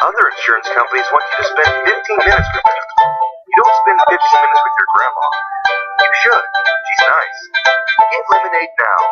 Other insurance companies want you to spend 15 minutes with them. You don't spend 15 minutes with your grandma. You should. She's nice. Get lemonade now.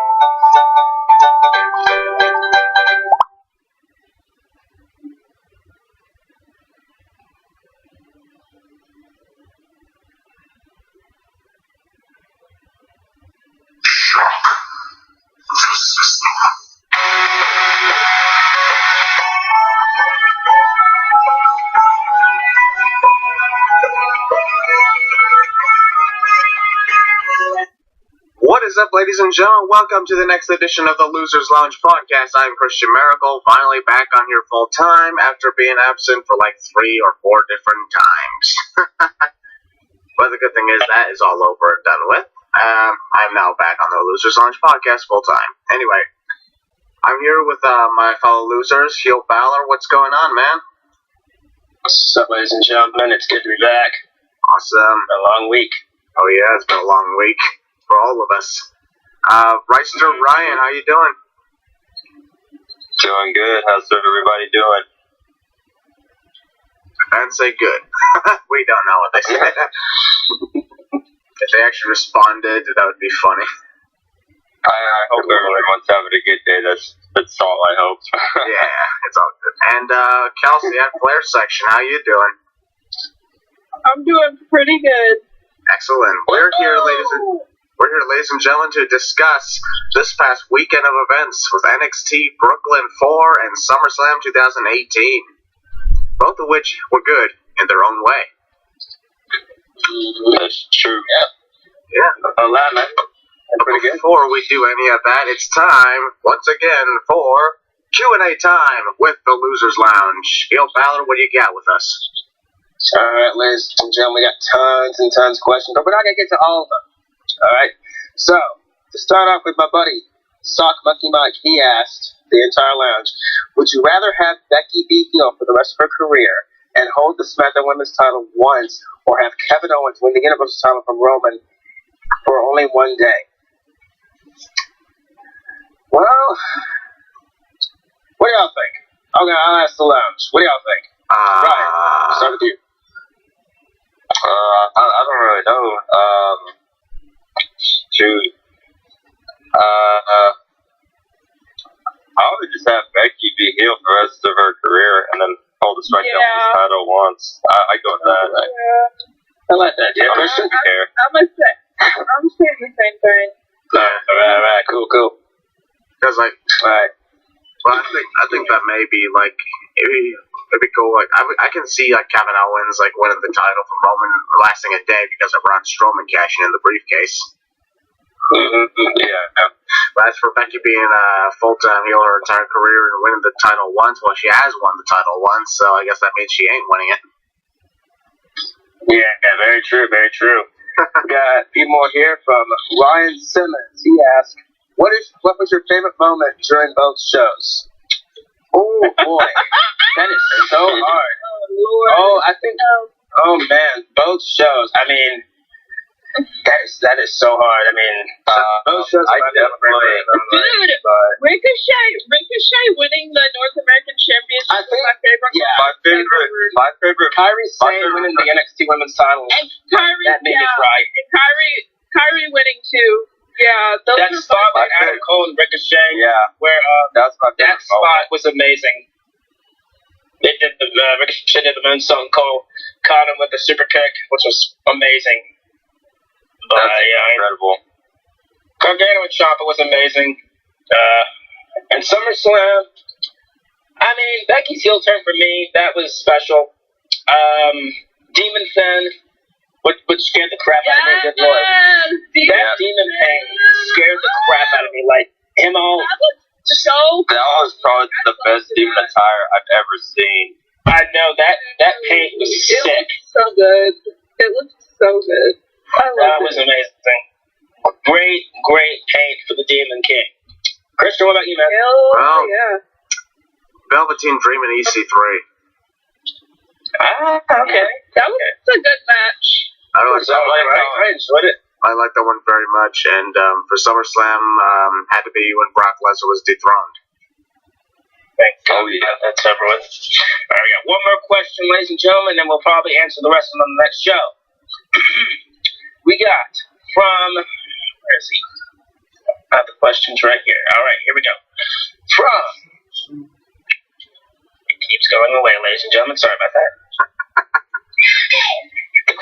What is up, ladies and gentlemen? Welcome to the next edition of the Losers Lounge podcast. I'm Christian Miracle, finally back on here full time after being absent for like 3 or 4 different times. But the good thing is that is all over and done with. I'm now back on the Losers Lounge podcast full time. Anyway, I'm here with my fellow losers, Heel Balor. What's going on, man? What's up, ladies and gentlemen? It's good to be back. Awesome. Been a long week. Oh yeah, it's been a long week. For all of us. Reister Ryan, how you doing? Doing good. How's everybody doing? I'd say good. We don't know what they said. If they actually responded, that would be funny. I hope everyone's having a good day. That's all I hope. Yeah, it's all good. And Kelsey at Flair section, how you doing? I'm doing pretty good. Excellent. We're here, ladies and gentlemen, to discuss this past weekend of events with NXT Brooklyn 4 and Summerslam 2018. Both of which were good in their own way. That's true. Yeah. A lot, man. Before we do any of that, it's time, once again, for Q&A time with the Losers Lounge. Heel Balor, what do you got with us? Alright, ladies and gentlemen, we got tons and tons of questions, but we're not going to get to all of them. Alright, so, to start off with my buddy, Sock Monkey Mike, he asked the entire lounge, would you rather have Becky be heel for the rest of her career and hold the SmackDown Women's title once, or have Kevin Owens win the Universal title from Roman for only one day? Well, what do y'all think? Okay, I'll ask the lounge. What do y'all think? Ryan, I'll start with you. I don't really know. Shoot. I would just have Becky be heel for the rest of her career and then hold the SmackDown title once. I go with that. I like that. Yeah, I shouldn't care. I'm saying the same thing. Alright, cool. Because, like, Alright. well, I think that may be, like, maybe go, like, I can see, like, Kevin Owens, like, winning the title from Roman lasting a day because of Braun Strowman cashing in the briefcase. Yeah. But as for Becky being a full-time heel her entire career and winning the title once, well, she has won the title once, so I guess that means she ain't winning it. Yeah, very true. We got a few more here from Ryan Simmons. He asked, what was your favorite moment during both shows? Oh, boy. That is so hard. Oh, man, both shows. I mean, that is so hard. I mean, both shows Dude, Ricochet winning the North American Championship was my favorite. Yeah, my favorite. Kairi Sane winning the NXT Women's title. And Kairi, that made me cry. And Kairi winning too. Yeah, that spot with Adam Cole and Ricochet. Yeah, where that spot was amazing. They did Ricochet did the moonsault, and Cole caught him with the super kick, which was amazing. Incredible. Gargano and Ciampa was amazing. And SummerSlam, I mean, Becky's heel turn for me, that was special. Demon Finn, which scared the crap out of me. Good Lord. That Demon Pain scared the crap out of me. Like, him all... That was probably the best Demon attire I've ever seen. I know, that paint was sick. It looked so good. It looked so good. That was amazing. Great paint for the Demon King. Christian, what about you, man? Well, Velveteen Dream and EC3. Okay. That was a good match. I like that one. I enjoyed it. I like that one very much. And for SummerSlam, had to be when Brock Lesnar was dethroned. Thank God we got that over with. All right, we got one more question, ladies and gentlemen, and we'll probably answer the rest of them on the next show. We got from, where is he? I have the questions right here. All right, here we go. It keeps going away, ladies and gentlemen. Sorry about that. They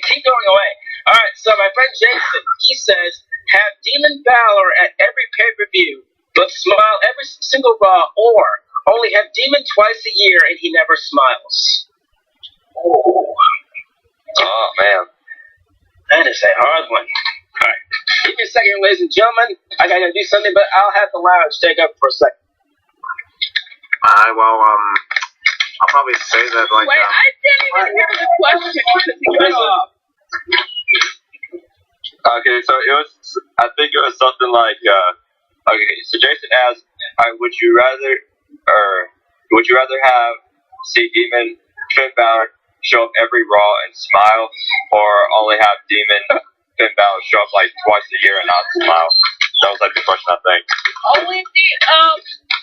keep going away. All right, so my friend Jason, he says, have Demon Balor at every pay-per-view, but smile every single Raw, or only have Demon twice a year and he never smiles. Oh, man. That is a hard one. All right. Give me a second, ladies and gentlemen. I got to do something, but I'll have the lounge take up for a second. I'll probably say that, like... Wait, I didn't even hear the question because he cut off. Okay, so I think it was something like, okay, so Jason asked, would you rather see Demon Finn Balor show up every Raw and smile, or only have Demon Finn Balor show up like twice a year and not smile? That was like the question, I think. Only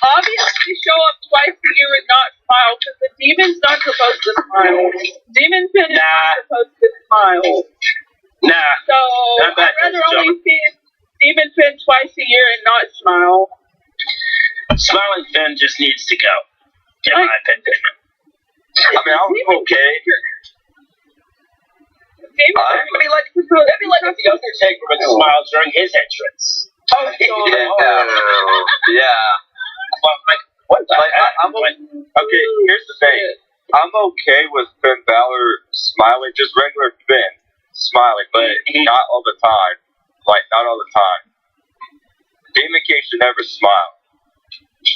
obviously show up twice a year and not smile, because the Demon's not supposed to smile. Demon Finn is not supposed to smile. Nah. So I'd rather only see Demon Finn twice a year and not smile. Smiling Finn just needs to go, in my opinion. I mean, I'm okay. It'd be like if the Undertaker would smile during his entrance. Oh, yeah. Well, like, what the heck? Okay, here's the thing. I'm okay with Finn Balor smiling, just regular Finn smiling, but not all the time. Like, not all the time. Demon King should never smile.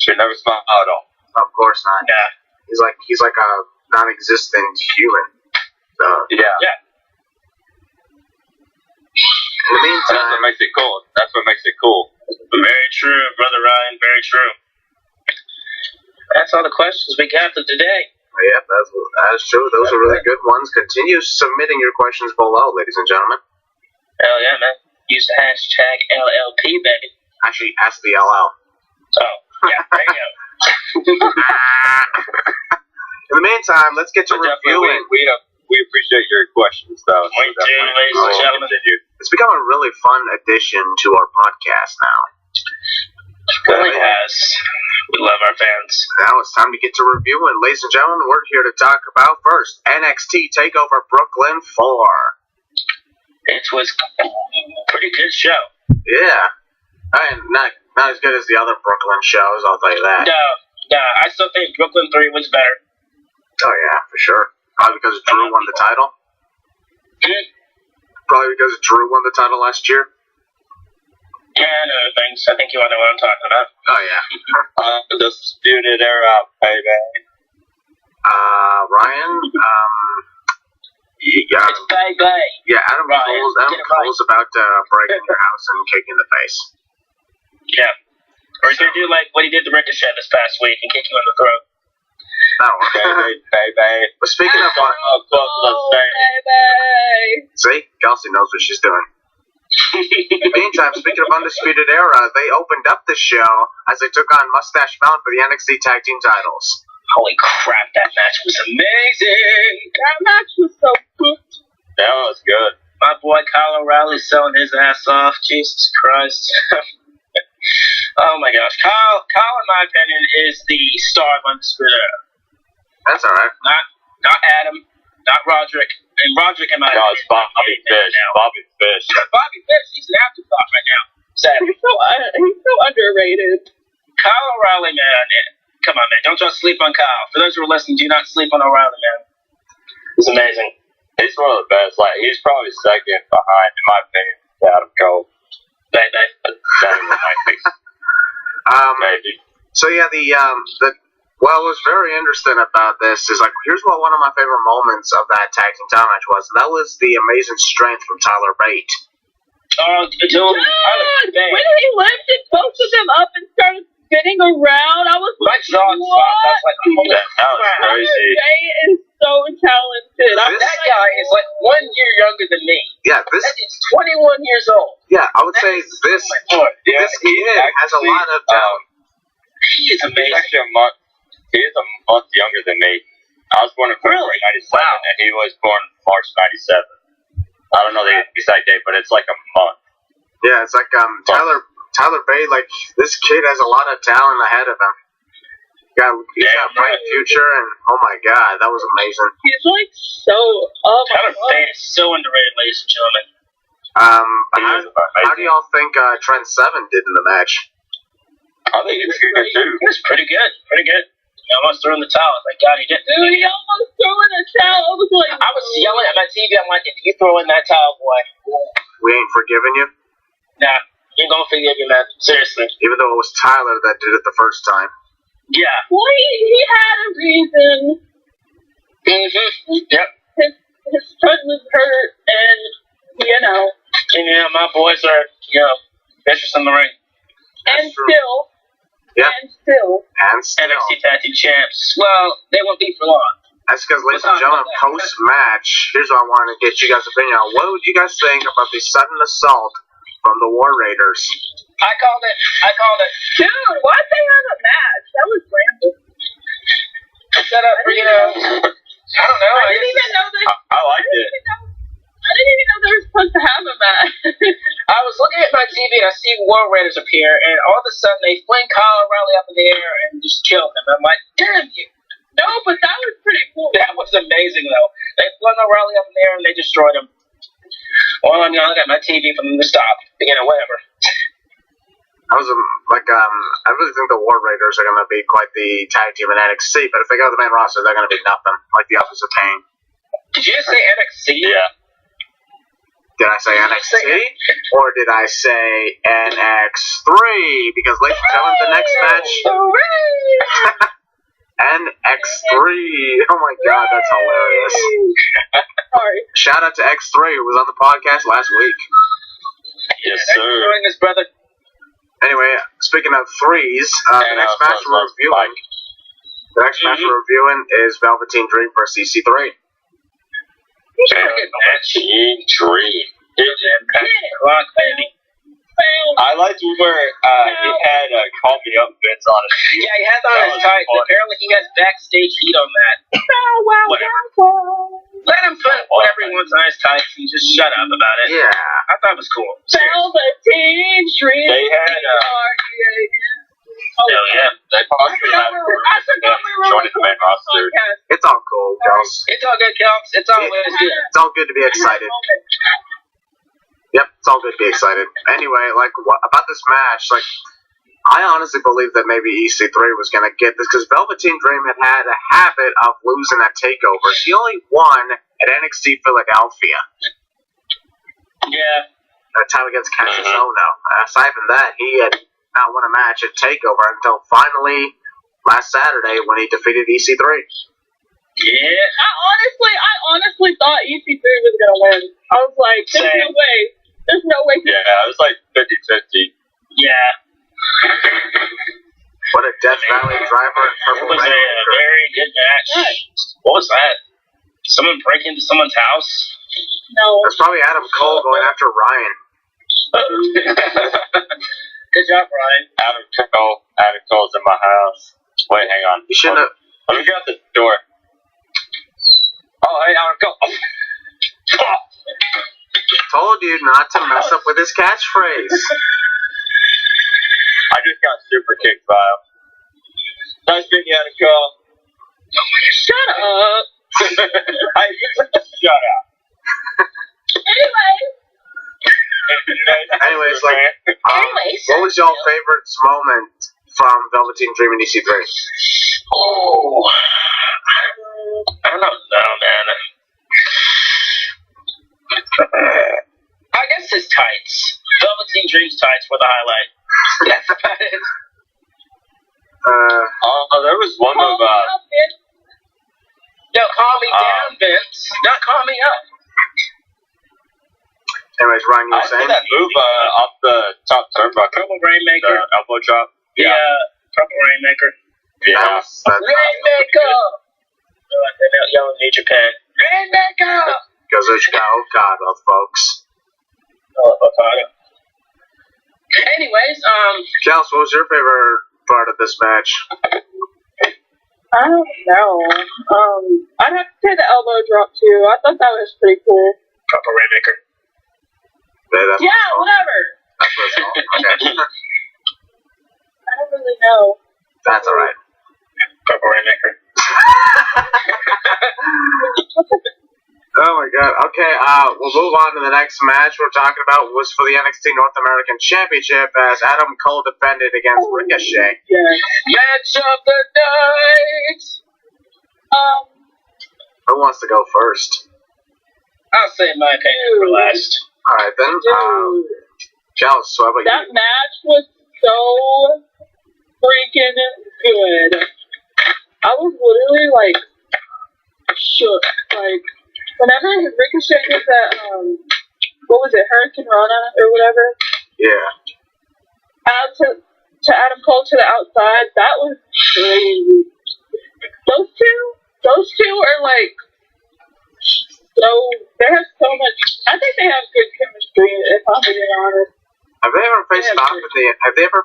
Should never smile at all. Of course not. Yeah. He's like a non-existent human. Yeah. In the meantime, that's what makes it cool. That's what makes it cool. Very true, Brother Ryan. Very true. That's all the questions we got for today. Yeah, that's true. Those are really good ones. Continue submitting your questions below, ladies and gentlemen. Hell yeah, man. Use the hashtag LLP, baby. Actually, ask the LL. Oh, yeah, there you go. In the meantime, let's get to reviewing. We appreciate your questions, though. We do, ladies and gentlemen. It's become a really fun addition to our podcast now. It really has. We love our fans. Now it's time to get to reviewing. Ladies and gentlemen, we're here to talk about first NXT Takeover Brooklyn 4. It was a pretty good show. Yeah. And not as good as the other Brooklyn shows, I'll tell you that. No, I still think Brooklyn 3 was better. Oh yeah, for sure. Probably because Drew won the title. Probably because Drew won the title last year. Yeah, and other things. I think you all know what I'm talking about. Oh yeah. The Disputed Era, baby. Ryan. It's baby. Yeah, Adam Cole's about to break in your house and kick you in the face. Yeah. Or he's gonna do like what he did to Ricochet this past week and kick you in the throat. Oh, baby. But speaking of baby. See, Kelsey knows what she's doing. Meantime, speaking of Undisputed Era, they opened up the show as they took on Mustache Mountain for the NXT Tag Team titles. Holy crap, that match was amazing! That match was so good. That was good. My boy Kyle O'Reilly selling his ass off. Jesus Christ. Oh my gosh. Kyle, in my opinion, is the star of Undisputed Era. That's alright. Not Adam, not Roderick. And Roderick in my opinion. No, it's Bobby Fish. Bobby Fish. Bobby Fish, he's an afterthought right now. Sadly. He's so underrated. Kyle O'Reilly, man. Come on, man. Don't just sleep on Kyle. For those who are listening, do not sleep on O'Reilly, man. He's amazing. He's one of the best. Like, he's probably second behind, in my opinion, to Adam Cole. Maybe. So yeah, what was very interesting about this is, like, here's what one of my favorite moments of that tag team title match was, and that was the amazing strength from Tyler Bate. Oh, dude, when he lifted both of them up and started spinning around, I was like, what? That was crazy. Tyler Bate is so talented. That guy is like 1 year younger than me. Yeah, That dude's 21 years old. Yeah, I would say this kid has a lot of talent. He is He's amazing. actually a month. He is a month younger than me. I was born in February '97, Wow. and he was born March '97. I don't know the exact date, but it's like a month. Yeah, it's like Tyler Bate. Like this kid has a lot of talent ahead of him. He's got a bright future, and oh my god, that was amazing. He's like so. Oh my Tyler god. Bate is so underrated, ladies and gentlemen. How do y'all think Trent Seven did in the match? I think he was good too. He was pretty good. Pretty good. He almost threw in the towel. Like, God, he didn't. Dude, he almost threw in the towel. I was like, I was yelling at my TV. I'm like, if you throw in that towel, boy. We ain't forgiving you, Nah, you ain't gonna forgive you, man. Seriously. even though it was Tyler that did it the first time. Yeah. well, he had a reason. Yep. His foot was hurt, and you know, And yeah, my boys are, vicious in the ring. and true. still, Yeah. and still. And still, NXT Tag Team Champs. Well, they won't be for long. that's because, ladies and gentlemen, post-match, here's what I wanted to get you guys' opinion on. What would you guys think about the sudden assault from the War Raiders? I called it. Dude, why'd they have a match? That was random. Set up for, I don't know. I didn't even know this. I liked it. I didn't even know they were supposed to have a match. I was looking at my TV and I see War Raiders appear, and all of a sudden they fling Kyle O'Reilly up in the air and just kill him. I'm like, damn you. No, but that was pretty cool. That was amazing, though. They flung O'Reilly up in the air and they destroyed him. Well, I got my TV for them to stop. Whatever. I really think the War Raiders are going to be quite the tag team in NXT, but if they go to the main roster, they're going to be nothing, like the opposite pain. Did you just say NXT? Yeah. Did I say NXT? Or did I say NX3? Because, ladies and gentlemen, the next match, NX3. Oh my god, that's hilarious. Sorry. Shout out to X3, who was on the podcast last week. Yes, Thanks for sir. doing this, brother. Anyway, speaking of threes, the next match we're reviewing, is Velveteen Dream versus EC3. Velveteen Dream. Rock, baby. I liked where he had Call Me Up Vince on it. Yeah, he has on his tights. Apparently, he has backstage heat on that. Let him put whatever he wants on his tights and just shut up about it. Yeah. I thought it was cool. Velveteen Dream. They had, Yeah. They possibly had joining the main roster. It's all cool, girls. It's all good, Kelps. It's all good. It's all good to be excited. Yep, it's all good to be excited. Anyway, about this match, I honestly believe that maybe EC3 was going to get this because Velveteen Dream had a habit of losing at takeovers. He only won at NXT Philadelphia. Yeah. That time against Cassius Ohno. Aside from that, he had not won a match at takeover until finally last Saturday when he defeated EC3. Yeah. I honestly thought EC3 was gonna win. I was like, there's no way. There's no way. Yeah, it was like 50-50. Yeah. What a Death Valley driver and It Purple was a Rain. very good match. What was that? Someone break into someone's house? No. That's probably Adam Cole going after Ryan. Good job, Ryan. Adam Cole's in my house. Wait, hang on. You shouldn't have. Let me get out the door. Oh, hey, Adam Cole. Oh. Told you not to mess up with his catchphrase. I just got super kicked by him. Nice meeting you, Adam Cole. Shut up. Shut up. Anyways, what was y'all favorite moment from Velveteen Dream and EC3? Oh. I don't know, man. I guess his tights. Velveteen Dream's tights were the highlight. That's about it. There was one of Yo, calm me down, Vince. Not calm me up. Anyways, Ryan, you I were see saying? that move off the top turnbuckle. Purple Rainmaker. The elbow drop. Yeah. Purple Rainmaker. Yeah. Rainmaker! They're yelling New Japan. Rainmaker! Kazuchika Okada, folks. Oh, Okada. Anyways, Kels, what was your favorite part of this match? I don't know. I'd have to say the elbow drop too. I thought that was pretty cool. Proper Rainmaker. Yeah, whatever. That's what it's called. Okay. I don't really know. That's alright. Proper Rainmaker. Oh my god. Okay, we'll move on to the next match we're talking about was for the NXT North American Championship as Adam Cole defended against Ricochet. Yeah. Match of the night! Who wants to go first? I'll say my opinion for last. Alright then. Chalice, what about That you? match was so freaking good. I was literally like shook. Like whenever Ricochet did that, what was it, Hurricane Rana or whatever? Yeah. Out to Adam Cole to the outside. That was crazy. Those two are like so. They have so much. I think they have good chemistry. If I'm being honest. Have they ever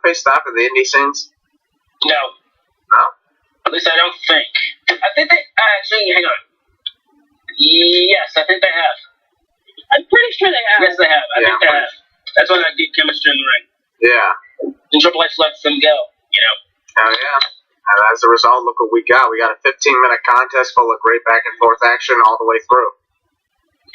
faced off in the indie scenes? No. No? At least I don't think. I think they actually, hang on. Yes, I think they have. I'm pretty sure they have. Yes, they have. I think they have. That's why they get chemistry in the ring. Yeah. And Triple H lets them go, you know. Hell yeah. And as a result, look what we got. We got a 15-minute contest full of great back-and-forth action all the way through.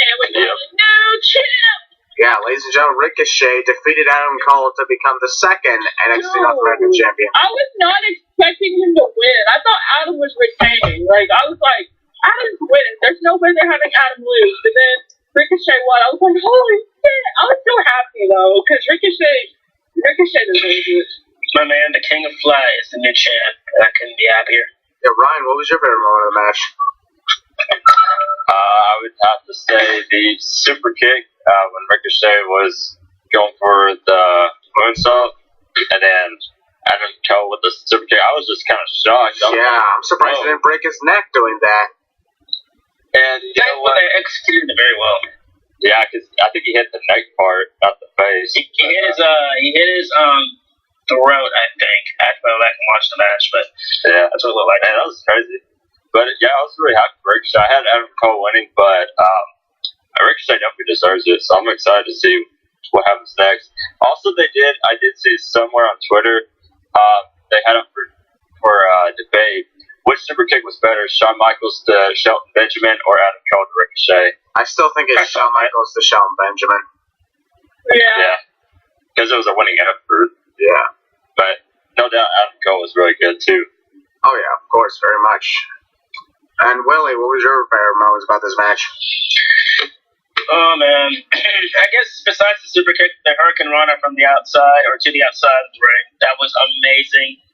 And we got a new champ. Yeah, ladies and gentlemen, Ricochet defeated Adam Cole to become the second NXT North American champion. I was not expecting him to win. I thought Adam was retaining. Like, I was like, Adam's winning. There's no way they're having Adam lose. And then Ricochet won. I was like, holy shit. I was so happy, though, because Ricochet deserves it. My man, the King of Fly, is the new champ, and I couldn't be happier. Yeah, Ryan, what was your favorite moment of the match? I would have to say the super kick when Ricochet was going for the moonsault, and then Adam Cole with the super kick. I was just kind of shocked. I'm surprised he didn't break his neck doing that. And you know what? They executed it very well. Yeah, because I think he hit the neck part, not the face. He hit his throat, I think. I have to go back and watch the match, but yeah, that's what it looked like. Man, that was crazy. But yeah, I was really happy for Ricochet. I had Adam Cole winning, but Ricochet definitely deserves it, so I'm excited to see what happens next. Also, I did see somewhere on Twitter, they had up for debate, which super kick was better, Shawn Michaels to Shelton Benjamin or Adam Cole to Ricochet? I still think it's Shawn Michaels to Shelton Benjamin. Yeah. Because it was a winning effort. Yeah. But no doubt Adam Cole was really good, too. Oh, yeah, of course, very much. And Willie, what was your favorite moments about this match? Oh, man. I guess besides the super kick, the Hurricane Rana from the outside, or to the outside of the ring, that was amazing.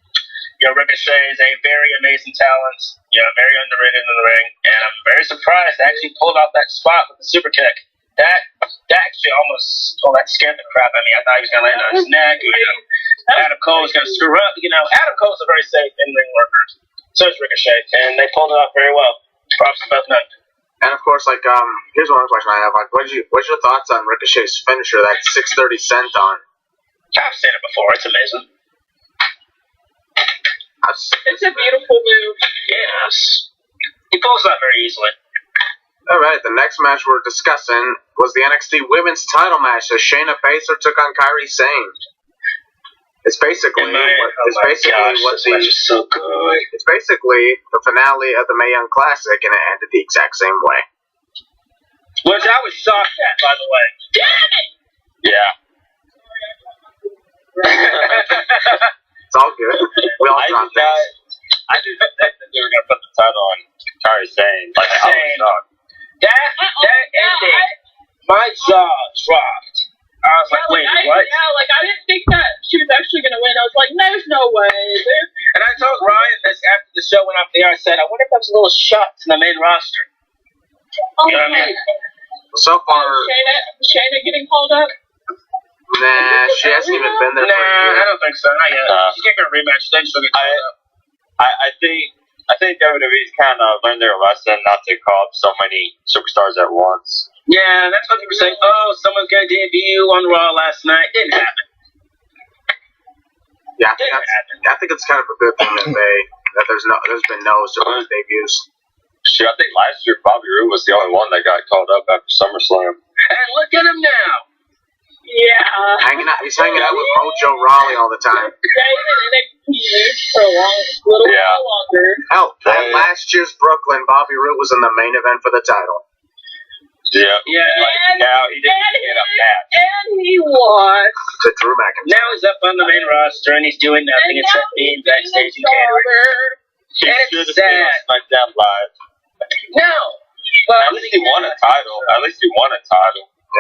You know, Ricochet is a very amazing talent, you know, very underrated in the ring, and I'm very surprised they actually pulled off that spot with the super kick. That actually that scared the crap out of me. I thought he was going to land on his neck, you know. Adam Cole was going to screw up, you know. Adam Cole's a very safe in-ring worker. So is Ricochet, and they pulled it off very well. Props to both men. And of course, here's one question I have. What's your thoughts on Ricochet's finisher, that 630 senton? I've seen it before. It's amazing. It's a beautiful move. Yes. He pulls that very easily. Alright, the next match we're discussing was the NXT Women's title match as Shayna Baszler took on Kairi Sane. It's basically this match is so good. It's basically the finale of the Mae Young Classic, and it ended the exact same way. Which I was shocked at, by the way. Damn it! Yeah. It's all good. We all dropped things. I didn't think that they were going to put the title on Kairi Sane. Like, I was shocked. That ending, my jaw dropped. I was like, wait, what? Yeah, like, I didn't think that she was actually going to win. I was like, there's no way. And I told Ryan this after the show went off the air. I said, I wonder if that was a little shot to the main roster. You know what I mean? So far... Shayna getting called up? Nah, she hasn't even been there for a year. I don't think so. Not yet. She's getting a rematch, then she'll get called up. I think WWE's kind of learned their lesson not to call up so many superstars at once. Yeah, that's what people say. Oh, someone's going to debut on Raw last night. Didn't happen. Yeah, I think it's kind of a good thing that there's been no surprise debuts. Shit, I think last year Bobby Roode was the only one that got called up after SummerSlam. And look at him now. Yeah. He's hanging out with Mojo Rawley all the time. Stayed in NXT for a little while longer. Hell, at last year's Brooklyn, Bobby Roode was in the main event for the title. Yeah. Like now he didn't get a match. And he lost To Drew McIntyre. Now he's up on the main roster and he's doing nothing except being backstage and catering. He And should it's have been on sad. SmackDown Live. No. But At least he won a title.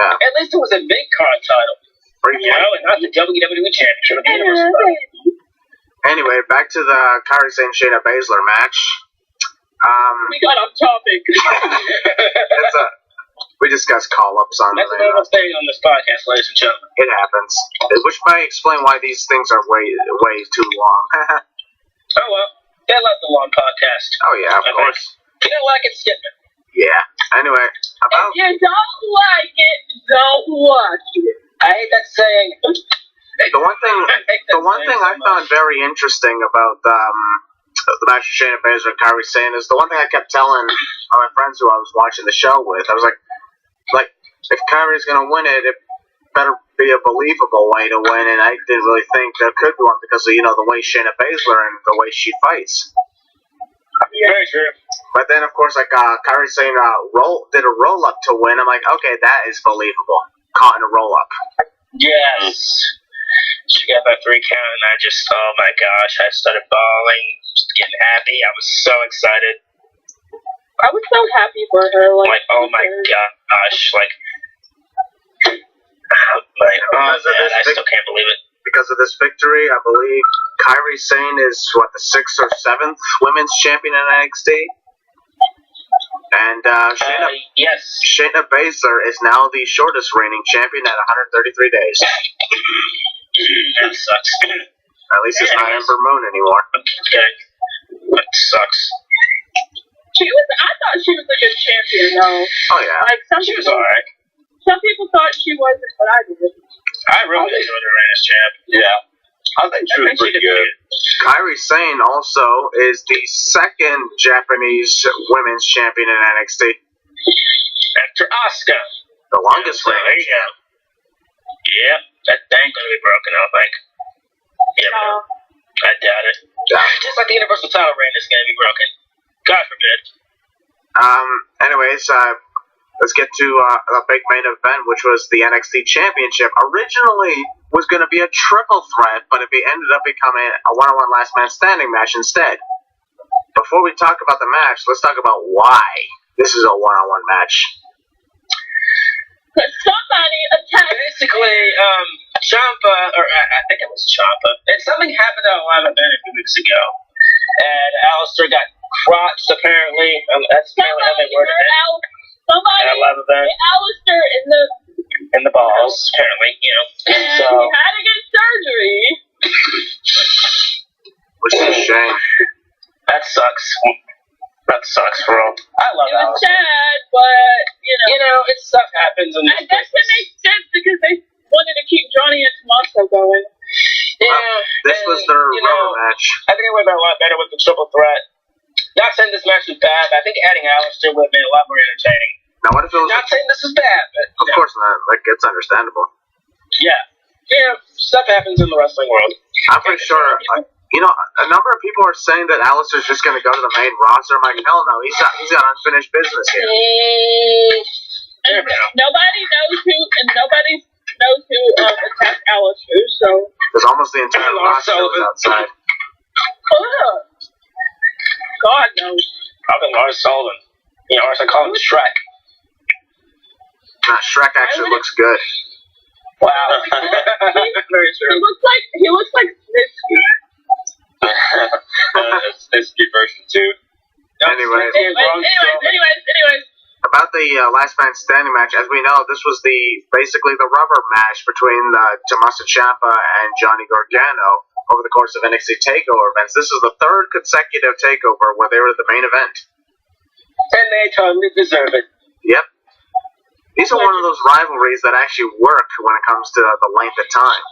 Yeah. At least it was a big card title. Briefly. You know, and not the WWE Championship of the Universe. Anyway, back to the Kairi Sane Shayna Baszler match. We got off topic. We discussed call-ups on That's the a normal thing on this podcast, ladies and gentlemen. It happens. Which might explain why these things are way too long. Oh well, they love the long podcast. Oh yeah, of course. If you don't like it, skip it. Yeah. Anyway, about If you don't like it, don't watch it. I hate that saying. the one thing I found very interesting about the match of Shayna Baszler and Kairi Sane is the one thing I kept telling my friends who I was watching the show with. I was like, if Kairi's gonna win it, it better be a believable way to win, and I didn't really think there could be one because of the way Shayna Baszler and the way she fights. Very true. But then, of course, Kairi Sane did a roll up to win. I'm like, okay, that is believable. Caught in a roll up. Yes. She got that 3 count, and I just, oh my gosh, I started bawling, just getting happy. I was so excited. I was so happy for her. Like oh my gosh, I still can't believe it. Because of this victory, I believe Kairi Sane is, the 6th or 7th women's champion in NXT? And yes. Shayna Baszler is now the shortest reigning champion at 133 days. That sucks. At least it's not Ember Moon anymore. Okay. That sucks. I thought she was a good champion, though. Oh, yeah. She was alright. Some people thought she wasn't, but I didn't. I really enjoyed her as champ. Yeah. I think she was pretty good. Kairi Sane also is the 2nd Japanese women's champion in NXT. After Asuka. The longest reigning. Yep. That thing's gonna be broken, I think. I doubt it. Yeah. Just like the Universal title reign is gonna be broken. God forbid. Anyways, let's get to the big main event, which was the NXT Championship. Originally was going to be a triple threat, but it ended up becoming a one-on-one last man standing match instead. Before we talk about the match, let's talk about why this is a one-on-one match. Because somebody attacked. Basically, Ciampa, or I think it was Ciampa, and something happened at a live event a few weeks ago, and Alistair got crotched, apparently. That's apparently how they worded it. Somebody at a live event. hit Alistair in the balls, apparently, And so, he had to get surgery. Which is a shame. That sucks. That sucks, bro. I love It was Alistair. sad, but, Stuff happens in I guess it makes sense because they wanted to keep Johnny and Tommaso going. This was their rubber match. I think it would have been a lot better with the triple threat. Not saying this match was bad, but I think adding Alistair would have made it a lot more entertaining. Now, what if it was... Not saying this is bad, but... Of course not. It's understandable. Yeah. Stuff happens in the wrestling world. I'm pretty sure... a number of people are saying that Alistair's just going to go to the main roster. I'm like, hell no, he's got unfinished business here. Nobody knows who attacked Alistair, so... Because almost the entire roster was outside. God knows. Probably Lars Sullivan. Or as I call him, Shrek. Nah, Shrek actually looks good. Wow. Very true. He looks like Snitsky. That's Snitsky version 2. Anyways. Anyways. About the last man standing match, as we know, this was basically the rubber match between Tommaso Ciampa and Johnny Gargano over the course of NXT Takeover events. This is the 3rd consecutive takeover where they were the main event. And they totally deserve it. Yep. These are one of those rivalries that actually work when it comes to the length of time.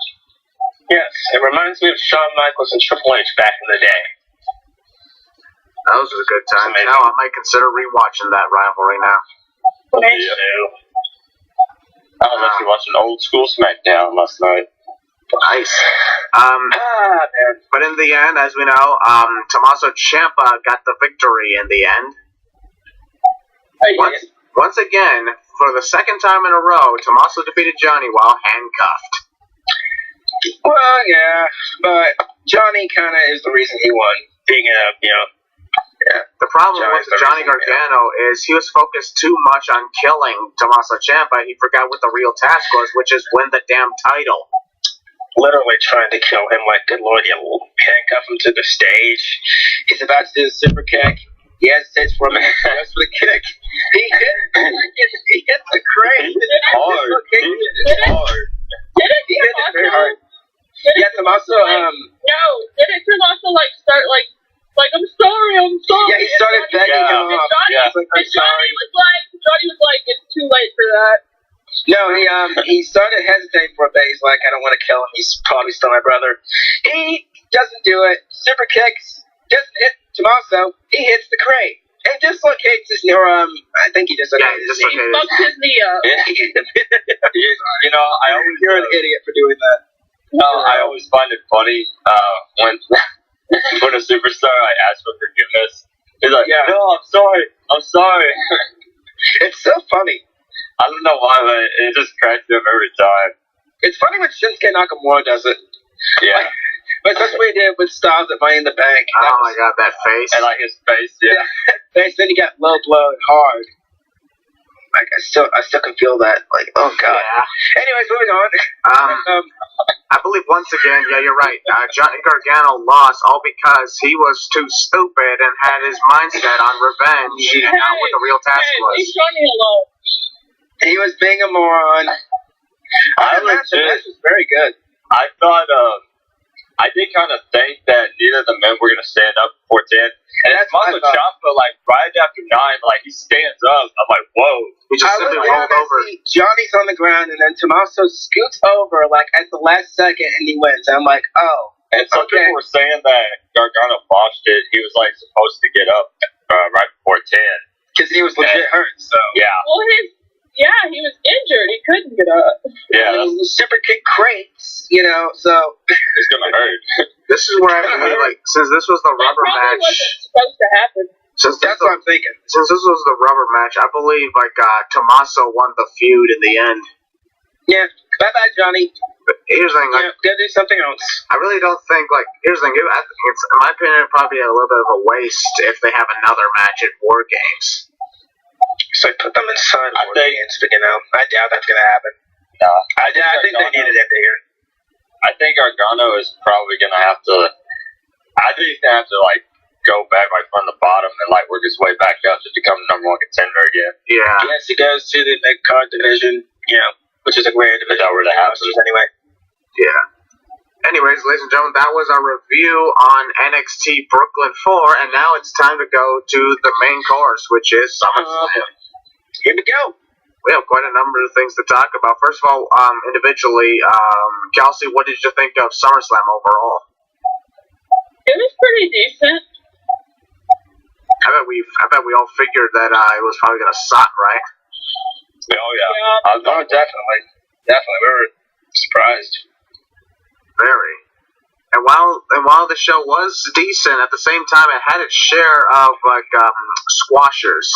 Yes, it reminds me of Shawn Michaels and Triple H back in the day. Those were good times. Amazing. Now I might consider rewatching that rivalry now. Me too. I was actually watching old school SmackDown last night. Nice. Man. But in the end, as we know, Tommaso Ciampa got the victory in the end. Once again, for the second time in a row, Tommaso defeated Johnny while handcuffed. Well, yeah, but Johnny kind of is the reason he won. Being The problem with Johnny Gargano is he was focused too much on killing Tommaso Ciampa. He forgot what the real task was, which is win the damn title. literally trying to kill him. Like, good lord, you handcuff him to the stage. He's about to do the super kick. He hesitates for a minute, goes for the kick. He hit the crane. Hard. It's hard. He hit it very hard. Yeah, Tommaso, No, didn't Tommaso, start, I'm sorry. Yeah, he started begging him And off. Johnny, He's like, I'm sorry. Johnny was like, it's too late for that. No, he started hesitating for a bit. He's like, I don't want to kill him. He's probably still my brother. He doesn't do it. Super kicks. Doesn't hit Tommaso. He hits the crate. And dislocates his knee. I think he dislocated his knee. He fucked his knee up. You know, I always You're an idiot for doing that. I always find it funny when when a superstar asks for forgiveness. He's like, Yeah. no, I'm sorry. It's so funny. I don't know why, but it just cracks me up every time. It's funny when Shinsuke Nakamura does it. Yeah. But that's what he did with Styles at Money in the Bank. Oh my god, that face. And like his face, yeah. Then he got low blow and hard. Like I still can feel that. Like, oh god. Yeah. Anyways, moving on. I believe once again, yeah, you're right. Johnny Gargano lost all because he was too stupid and had his mindset on revenge and not what the real task was. Leave Johnny alone. He was being a moron. The match was very good. I thought, I did kind of think that neither of the men were going to stand up before 10. And that's Tommaso Ciampa, right after 9, he stands up. I'm like, whoa. He just simply rolled over. Johnny's on the ground, and then Tommaso scoots over, at the last second, and he wins. I'm like, oh. And some people were saying that Gargano botched it. He was, supposed to get up right before 10. Because he was legit hurt, so. Yeah. Well, he was injured. He couldn't get up. Yeah. Super kick crates, so. It's going to hurt. This is where I believe, since this was the rubber match. Wasn't supposed to happen. That's what I'm thinking. Since this was the rubber match, I believe, Tommaso won the feud in the end. Yeah. Bye-bye, Johnny. But here's the thing, go do something else. I really don't think, here's the thing, I think it's, in my opinion, it'd probably be a little bit of a waste if they have another match at War Games. So put them inside War Games, but I doubt that's going to happen. No. I think they needed it there. I think Gargano is probably going to have to, go back, from the bottom and, work his way back up to become the #1 contender again. Yeah. Yes, he goes to the mid-card division, which is a great division. That really happens. Anyway. Yeah. Anyways, ladies and gentlemen, that was our review on NXT Brooklyn 4, and now it's time to go to the main course, which is Summerslam. Here we go. We have quite a number of things to talk about. First of all, individually, Kelsey, what did you think of SummerSlam overall? It was pretty decent. I bet we all figured that it was probably gonna suck, right? Oh yeah. Definitely. We were surprised. Very. And while the show was decent, at the same time it had its share of squashers.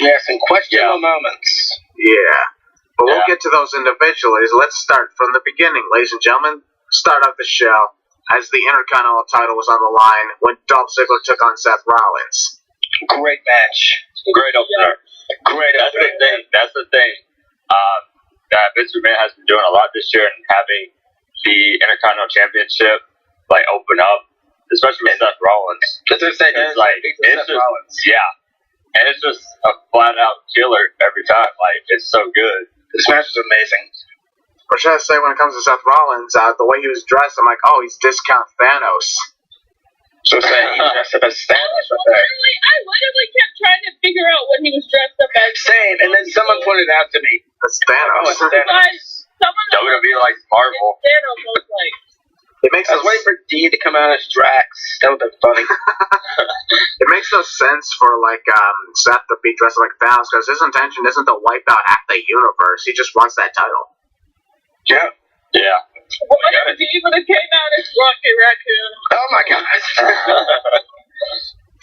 Yeah, some questionable moments. Yeah. But we'll get to those individually. So let's start from the beginning, ladies and gentlemen. Start off the show as the Intercontinental title was on the line when Dolph Ziggler took on Seth Rollins. Great match. Great opener. That's the thing. That Vince McMahon has been doing a lot this year and having the Intercontinental Championship open up, especially with Seth Rollins. That's what I'm saying. It's Rollins. Yeah. And it's just a flat out killer every time. It's so good. This match was amazing. Or should I say, when it comes to Seth Rollins, the way he was dressed, I'm like, oh, he's discount Thanos. So I'm saying he dressed up as Thanos. I literally kept trying to figure out what he was dressed up as. Same, and then someone pointed out to me. That's Thanos. Oh, it's Thanos. someone WWE likes Marvel. Thanos was like, It makes I no was waiting for D to come out as Drax. That would have been funny. it makes no sense for like Seth to be dressed like Thanos because his intention isn't to wipe out half the universe. He just wants that title. Yeah. Yeah. what if D would have came out as Rocky Raccoon? Oh my gosh.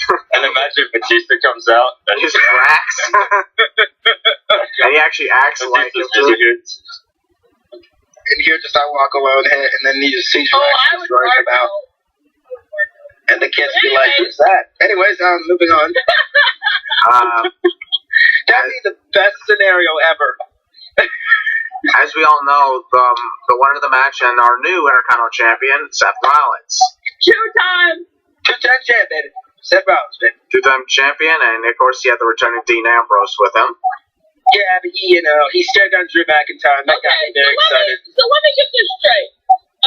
And imagine Batista comes out and He's Drax, and he actually acts like Batista's him. really good. And here just I walk alone, and then you just see Oh, Drax I would destroy mark him out. out. And the kids be like, who's that? Anyways, moving on. That'd be the best scenario ever. As we all know, the winner of the match and our new Intercontinental Champion, Seth Rollins. Two-time. Two-time champ, baby. Seth Rollins, baby. Two-time champion, and of course he had the returning Dean Ambrose with him. Yeah, but he stared down Drew McIntyre, and that got me very excited. So let me get this straight.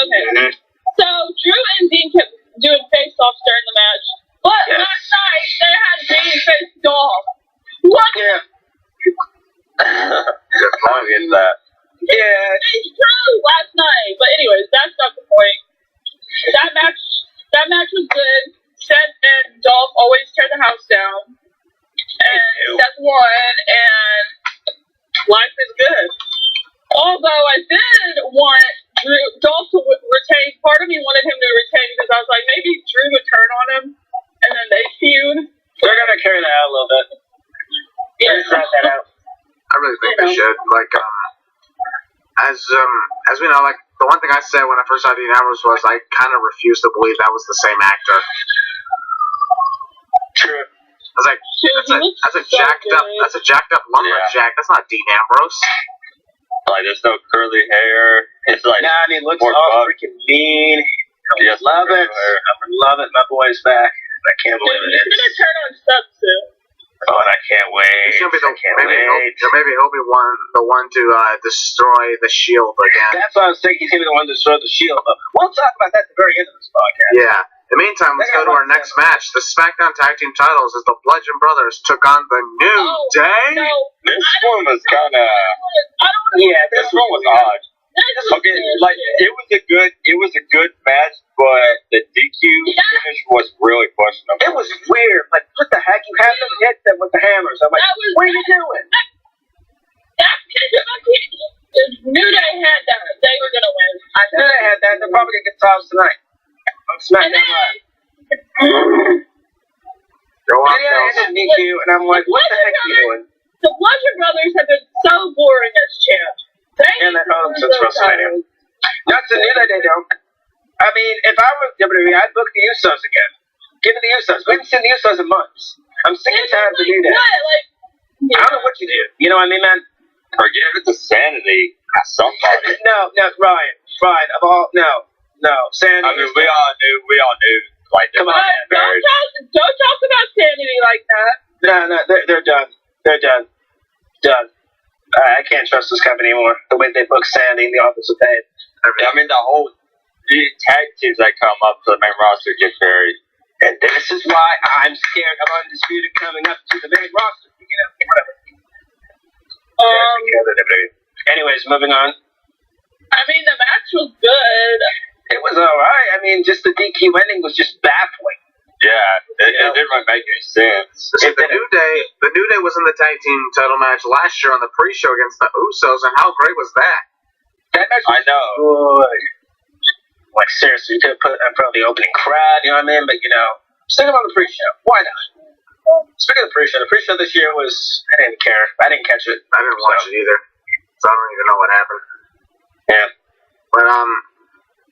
Okay. Mm-hmm. So Drew and Dean kept doing face-offs during the match. But Yes. last night, they had Dean face Dolph. What? Yeah. Good point in that. Yeah. It's true last night. But anyways, that's not the point. That match was good. Seth and Dolph always tear the house down. And Seth won, and life is good. Although I did want Dolph to retain. Part of me wanted him to retain because I was like, maybe Drew would turn on him, and then they feud. They're going to carry that out a little bit. Yeah. Drag that out. I really think they should. Like, as we know, like the one thing I said when I first saw Dean Ambrose was I kind of refused to believe that was the same actor. True. I was like, that's a jacked up lumberjack. That's not Dean Ambrose. Like, there's no curly hair. It's like, Nah, and he looks more all buff. freaking mean. Yes, Love curly it. hair. I love it. My boy's back. I can't believe He's it. gonna turn on Seth soon. Oh, and I can't wait. He's gonna be I can't wait. maybe he'll be the one to destroy the Shield again. That's what I was thinking. He's going to be the one to destroy the Shield. But we'll talk about that at the very end of this podcast. Yeah. In the meantime, let's go to our next match. The SmackDown Tag Team titles as the Bludgeon Brothers took on the New Day. No, This one was kind of. Yeah, This one was odd. Okay, like it was a good match, but the DQ finish was really questionable. It was weird. Like, what the heck? You have them hit them with the hammers. I'm like, what are you doing? If New Day had that, they were gonna win. I knew they had that. They're probably going to get titles tonight. On SmackDown Live. Go on, Yeah, Kels. and DQ, and I'm like, what the heck are you doing? The Bludgeon Brothers have been so boring as champs. And they're home since WrestleMania. Not to New Day, they don't. I mean, if I were WWE, I'd book the Usos again. Give me the Usos. We haven't seen the Usos in months. I'm sick and tired of the New Day. I don't know what you do. You know what I mean, man? Or give it to Sanity. Somebody. No, Ryan. No. Sandy. I mean, we all knew. Like, Come on, Don't talk about Sanity like that. No, they're done. They're done. I can't trust this company anymore. The way they book Sandy in the Office of Pain. I mean, the tag teams that come up to the main roster get buried. And this is why I'm scared of Undisputed coming up to the main roster. You know, whatever. Anyways, moving on. I mean, the match was good. It was alright. I mean, just the DQ ending was just baffling. Yeah, it didn't really make any sense. See, the New Day was in the tag team title match last year on the pre-show against the Usos, and how great was that? That match was good. Like, seriously, you could have put it in front of the opening crowd, you know what I mean? But, stick them on the pre-show. Why not? Speaking of the pre-show this year was, I didn't care. I didn't catch it. I didn't watch it either, so I don't even know what happened. Yeah. But,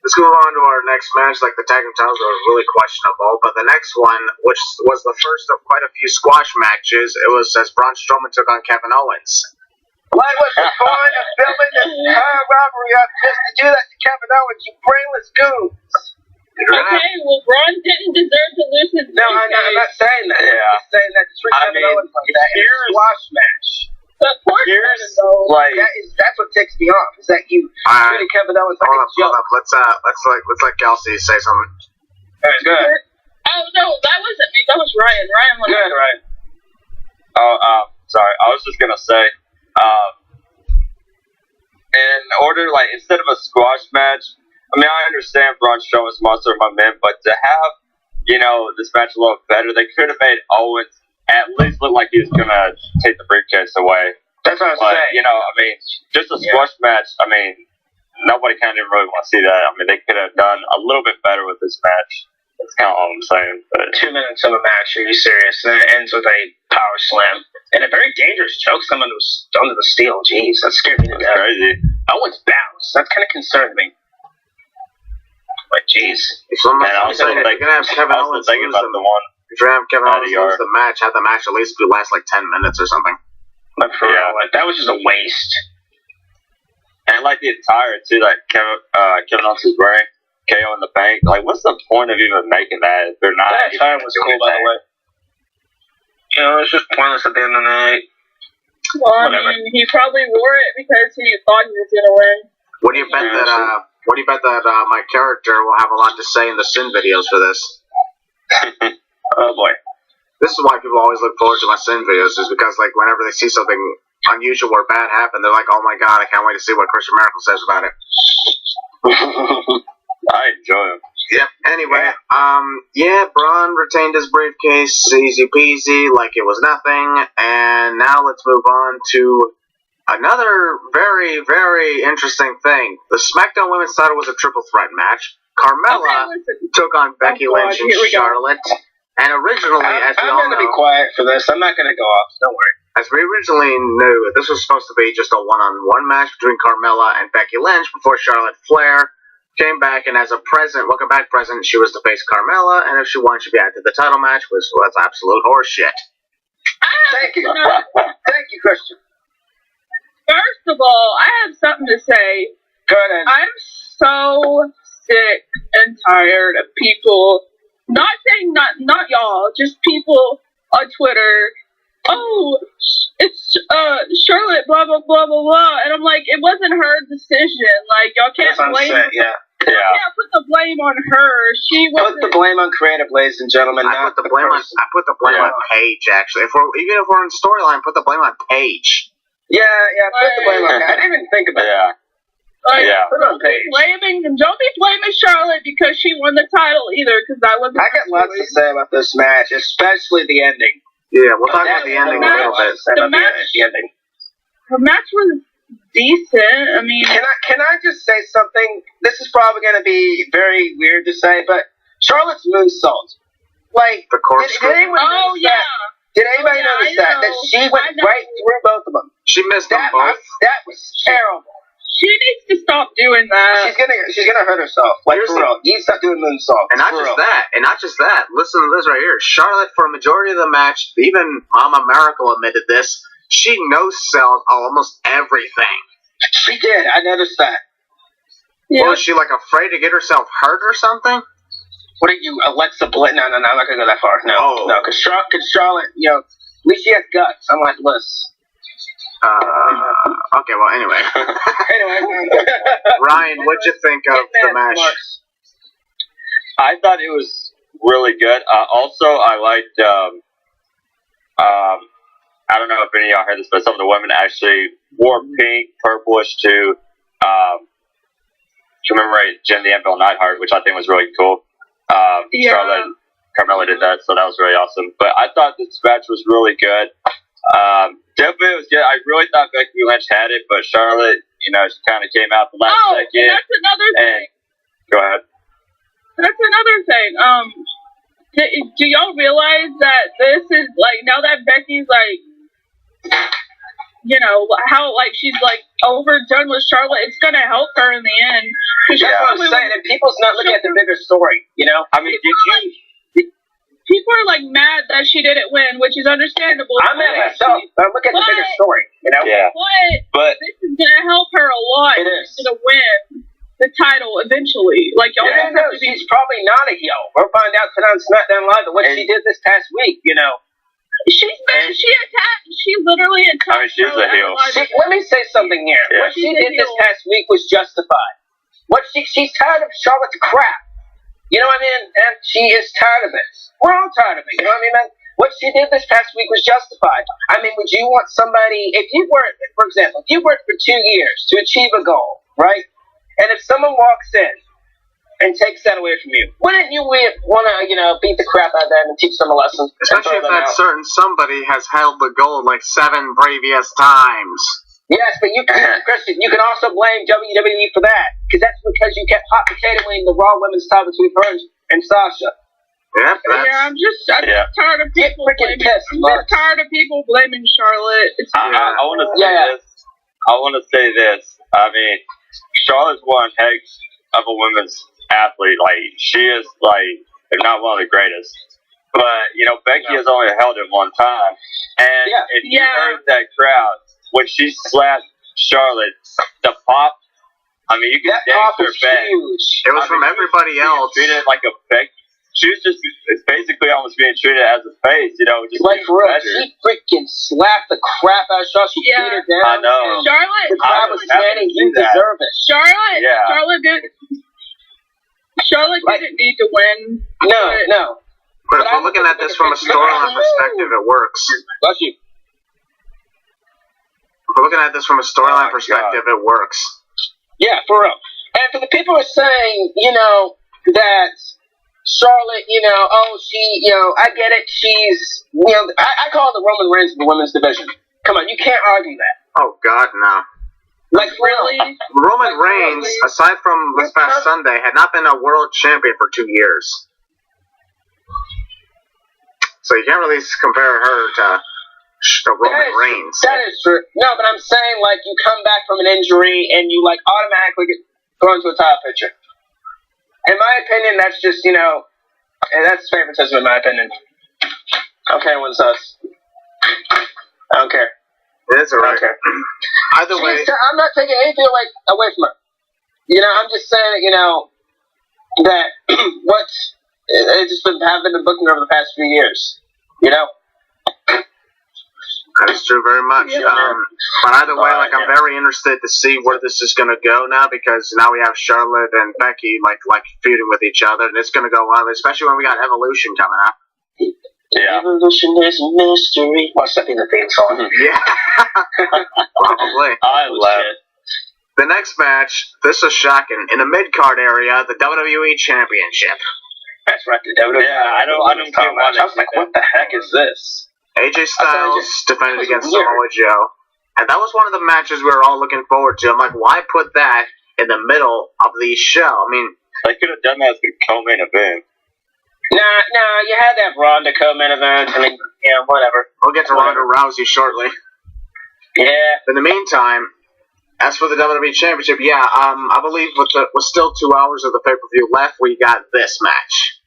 let's move on to our next match. Like, the tag team titles are really questionable, but the next one, which was the first of quite a few squash matches, it was as Braun Strowman took on Kevin Owens. Why was the point of building this entire robbery up just to do that to Kevin Owens, you brainless goons? Okay, well, Braun didn't deserve to lose his No, I'm not saying that. Yeah. I'm just saying that to treat Kevin Owens like that in a squash match. But poor Kevin, though. Like, That's what ticks me off, is that you treated Kevin Owens like a joke. Hold up. Let's let Kelsey say something. Alright, go ahead. Oh, no, that wasn't me. That was Ryan. Ryan was Good, Ryan. sorry, I was just gonna say, in order, like, instead of a squash match, I mean, I understand Braun Strowman's monster among men, but to have, this match a little better, they could have made Owens at least look like he was going to take the briefcase away. That's what I'm saying. I mean, just a squash match, I mean, nobody kind of really want to see that. I mean, they could have done a little bit better with this match. That's kind of all I'm saying. But 2 minutes of a match, are you serious? And it ends with a power slam. And a very dangerous choke slam under the steel. Jeez, that scared me to death. crazy. Owens bounced. That kind of concerned me. But jeez. And I was thinking about the one. If you're going to have Kevin Owens lose the match, have the match at least last like 10 minutes or something. But for real, like, that was just a waste. And like the attire too, like Kevin Owens was wearing, KO in the Bank. Like, what's the point of even making that? If they're not. That attire was cool, by the way. It's just pointless at the end of the night. Well, I mean, he probably wore it because he thought he was gonna win. What do you bet that my character will have a lot to say in the Sin videos for this? Oh boy. This is why people always look forward to my Sin videos, is because like whenever they see something unusual or bad happen, they're like, "Oh my god, I can't wait to see what Christian Miracle says about it." I enjoy him. Yep. Anyway, Braun retained his briefcase, easy peasy, like it was nothing. And now let's move on to another very, very interesting thing. The SmackDown Women's title was a triple threat match. Carmella took on Becky Lynch and Charlotte. And originally, as we all know, I'm going to be quiet for this. I'm not going to go off. Don't worry. As we originally knew, this was supposed to be just a one-on-one match between Carmella and Becky Lynch before Charlotte Flair came back, and as a welcome back present, she was to face Carmella, and if she won, she'd be added to the title match, which was absolute horseshit. Thank you. Thank you, Christian. First of all, I have something to say. Go ahead. I'm so sick and tired of people, not saying not y'all, just people on Twitter. Oh, it's Charlotte, blah blah blah blah blah, and I'm like, it wasn't her decision. Like, y'all can't blame. Yeah. Yeah, put the blame on her. She put the blame on creative, ladies and gentlemen. I put the blame on Paige. Actually, even if we're in storyline, put the blame on Paige. Yeah, put the blame on. I didn't even think about that. Put it on Paige. Don't be blaming Charlotte because she won the title either, because that wasn't. I got lots to say about this match, especially the ending. Yeah, we'll talk about the ending a little bit. The ending. Her match was decent. I mean, can I just say something? This is probably going to be very weird to say, but Charlotte's moonsault, like, did anyone notice that? Did anybody notice that she went right through both of them? She missed them both. That was terrible. She needs to stop doing that. She's gonna hurt herself. Like, for real. You need to stop doing moonsault. And not just that. Listen to this right here. Charlotte, for a majority of the match, even Mama Miracle admitted this, she no-selled almost everything. She did. I noticed that. Yeah. Was she, like, afraid to get herself hurt or something? What are you, Alexa Bliss? No, I'm not gonna go that far. No, because Charlotte, at least she has guts, unlike Liz. Okay, well, anyway. Ryan, what'd you think of the match? I thought it was really good. Also, I liked, I don't know if any of y'all heard this, but some of the women actually wore pink, purplish to commemorate Jen the Anvil Neidhart, which I think was really cool. Charlotte and Carmella did that, so that was really awesome. But I thought this match was really good. Definitely was good. I really thought Becky Lynch had it, but Charlotte, she kind of came out the last second. That's another thing. Go ahead. That's another thing. Do y'all realize that this is, like, now that Becky's, like, how, like, she's, like, overdone with Charlotte, it's gonna help her in the end. That's what I'm saying, and people's not looking at the bigger story, I mean, people are, like, mad that she didn't win, which is understandable. I'm mad at myself, but I'm looking at the bigger story, Yeah. But this is gonna help her a lot. It is. She's gonna win the title eventually. Like, y'all have to be. She's probably not a heel. We'll find out tonight on SmackDown Live what she did this past week, She literally attacked. I mean, she's a heel. Let me say something here. Yeah. What she did this past week was justified. She's tired of Charlotte's crap. You know what I mean? And she is tired of it. We're all tired of it. You know what I mean, man? what she did this past week was justified. I mean, would you want somebody, if you worked, for example, if you worked for 2 years to achieve a goal, right? And if someone walks in and takes that away from you, wouldn't you want to, beat the crap out of them and teach them a lesson? Especially if that certain somebody has held the gold like 7 previous times. Yes, but Christian, you can also blame WWE for that, because that's because you kept hot potatoing the Raw Women's title between her and Sasha. Yeah, I'm just tired of people blaming. I'm tired of people blaming Charlotte. I want to say this. I want to say this. I mean, Charlotte's one heck of a women's athlete. Like, she is if not one of the greatest. But Becky has only held it one time, and if you heard that crowd when she slapped Charlotte, the pop. I mean, you can dance her back. It was from everybody else. Treated like a Becky. She was just basically almost being treated as a face, just like for real. She freaking slapped the crap out of Charlotte. She beat her down. I know. Charlotte. The crowd was saying you deserve it. Charlotte didn't need to win. No. But if we're looking at this from a storyline perspective, it works. Bless you. If we're looking at this from a storyline perspective, it works. Yeah, for real. And for the people who are saying, that Charlotte, I get it. She's, I call it the Roman Reigns of the women's division. Come on, you can't argue that. Oh, God, no. Like, really? Roman Reigns, aside from this past Sunday, had not been a world champion for 2 years. So you can't really compare her to Roman Reigns. That is true. No, but I'm saying, you come back from an injury and you, automatically get thrown into a title picture. In my opinion, that's just, that's favoritism in my opinion. Okay, what's us? I don't care. It is alright. Either way, I'm not taking anything away from her. I'm just saying, that it's just have been booking her over the past few years. That is true very much. But either way, I'm very interested to see where this is going to go now, because now we have Charlotte and Becky feuding with each other, and it's going to go on, especially when we got Evolution coming up. Yeah. Evolution is a mystery. Watch that be the theme song. Yeah. Probably. I love it. The next match, this is shocking. In the mid-card area, the WWE Championship. That's right, the WWE. Yeah, I don't get why. I was like, what the heck is this? AJ Styles defended against Samoa Joe. And that was one of the matches we were all looking forward to. I'm like, why put that in the middle of the show? I mean, they could have done that as the co-main event. Nah, you had that Ronda co-main event, and then, whatever. We'll get to Ronda Rousey shortly. Yeah. In the meantime, as for the WWE Championship, I believe with still 2 hours of the pay-per-view left, we got this match.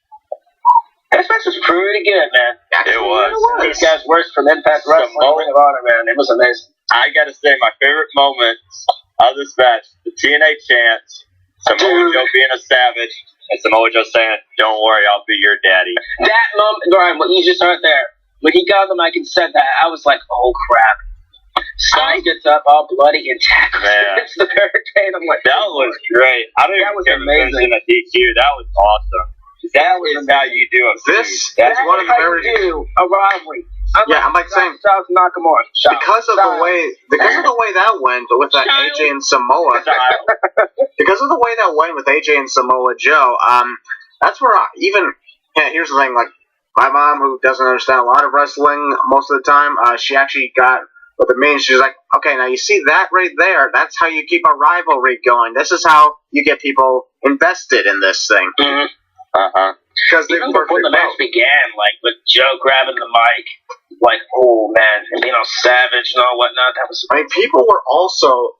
This match was pretty good, man. It was. These guys worked from Impact Wrestling, Ring of Honor, man. It was amazing. I gotta say, my favorite moment of this match, the TNA chant, Samoa Joe being a savage, and Samoa Joe saying, "Don't worry, I'll be your daddy." That moment, Brian, what you just heard there, when he got on the mic and said that, I was like, oh crap. Styles gets up all bloody and tackles. It's the barricade. I'm like, that was great. I don't even care if it was in a DQ. That was awesome. That is how you do it. This is one of the very a rivalry. I'm saying Styles Nakamura. Because of the way that went with that AJ and Samoa. Because of the way that went with AJ and Samoa Joe, that's where here's the thing, my mom, who doesn't understand a lot of wrestling most of the time, she actually got what it means. She's like, okay, now you see that right there, that's how you keep a rivalry going. This is how you get people invested in this thing. Mm-hmm. Because even before the match began, with Joe grabbing the mic, oh man, and being all savage and all whatnot, that was. I mean, people were also.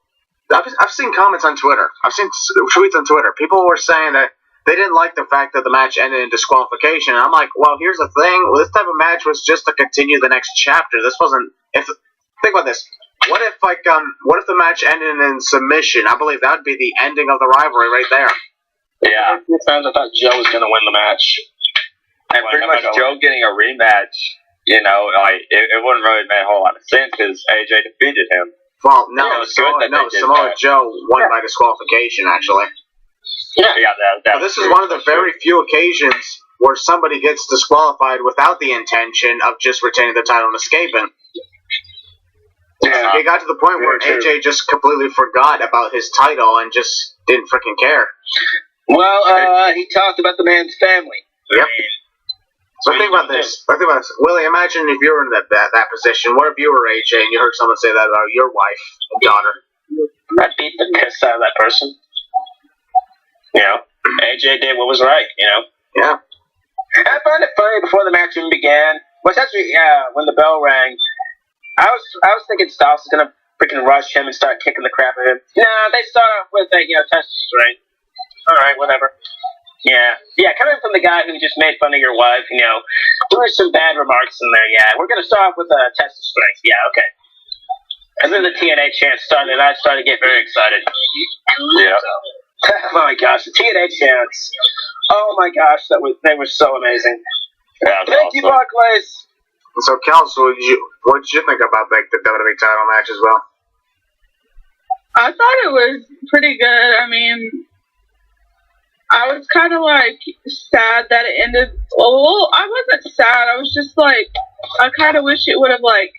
I've seen comments on Twitter. I've seen tweets on Twitter. People were saying that they didn't like the fact that the match ended in disqualification. And I'm like, well, here's the thing. This type of match was just to continue the next chapter. This wasn't. Think about this. What if the match ended in submission? I believe that would be the ending of the rivalry right there. Yeah. I thought Joe was going to win the match. And pretty much Joe getting a rematch, it wouldn't really make a whole lot of sense because AJ defeated him. Well, no, Samoa Joe won by disqualification, actually. Yeah. This is one of the very few occasions where somebody gets disqualified without the intention of just retaining the title and escaping. Yeah. It got to the point where Very true. AJ just completely forgot about his title and just didn't freaking care. Well, he talked about the man's family. Yep. But think about this. Willie, imagine if you were in that position. What if you were AJ and you heard someone say that about your wife and daughter? I beat the piss out of that person. You know, AJ did what was right, you know. Yeah. I found it funny before the match even began. Well, actually, when the bell rang, I was thinking Styles was gonna freaking rush him and start kicking the crap out of him. Nah, they start off with a test of strength. All right, whatever. Yeah, coming from the guy who just made fun of your wife, you know, there were some bad remarks in there. Yeah, we're gonna start off with a test of strength. Yeah, okay. And then the TNA chant started, and I started to get very excited. Yeah. Oh my gosh, the TNA chants! Oh my gosh, they were so amazing. Yeah, Thank you, Barclays. So, Kels, what did you think about the WWE title match as well? I thought it was pretty good. I mean, I was kind of like sad that it ended. Well, I wasn't sad. I was just like, I kind of wish it would have like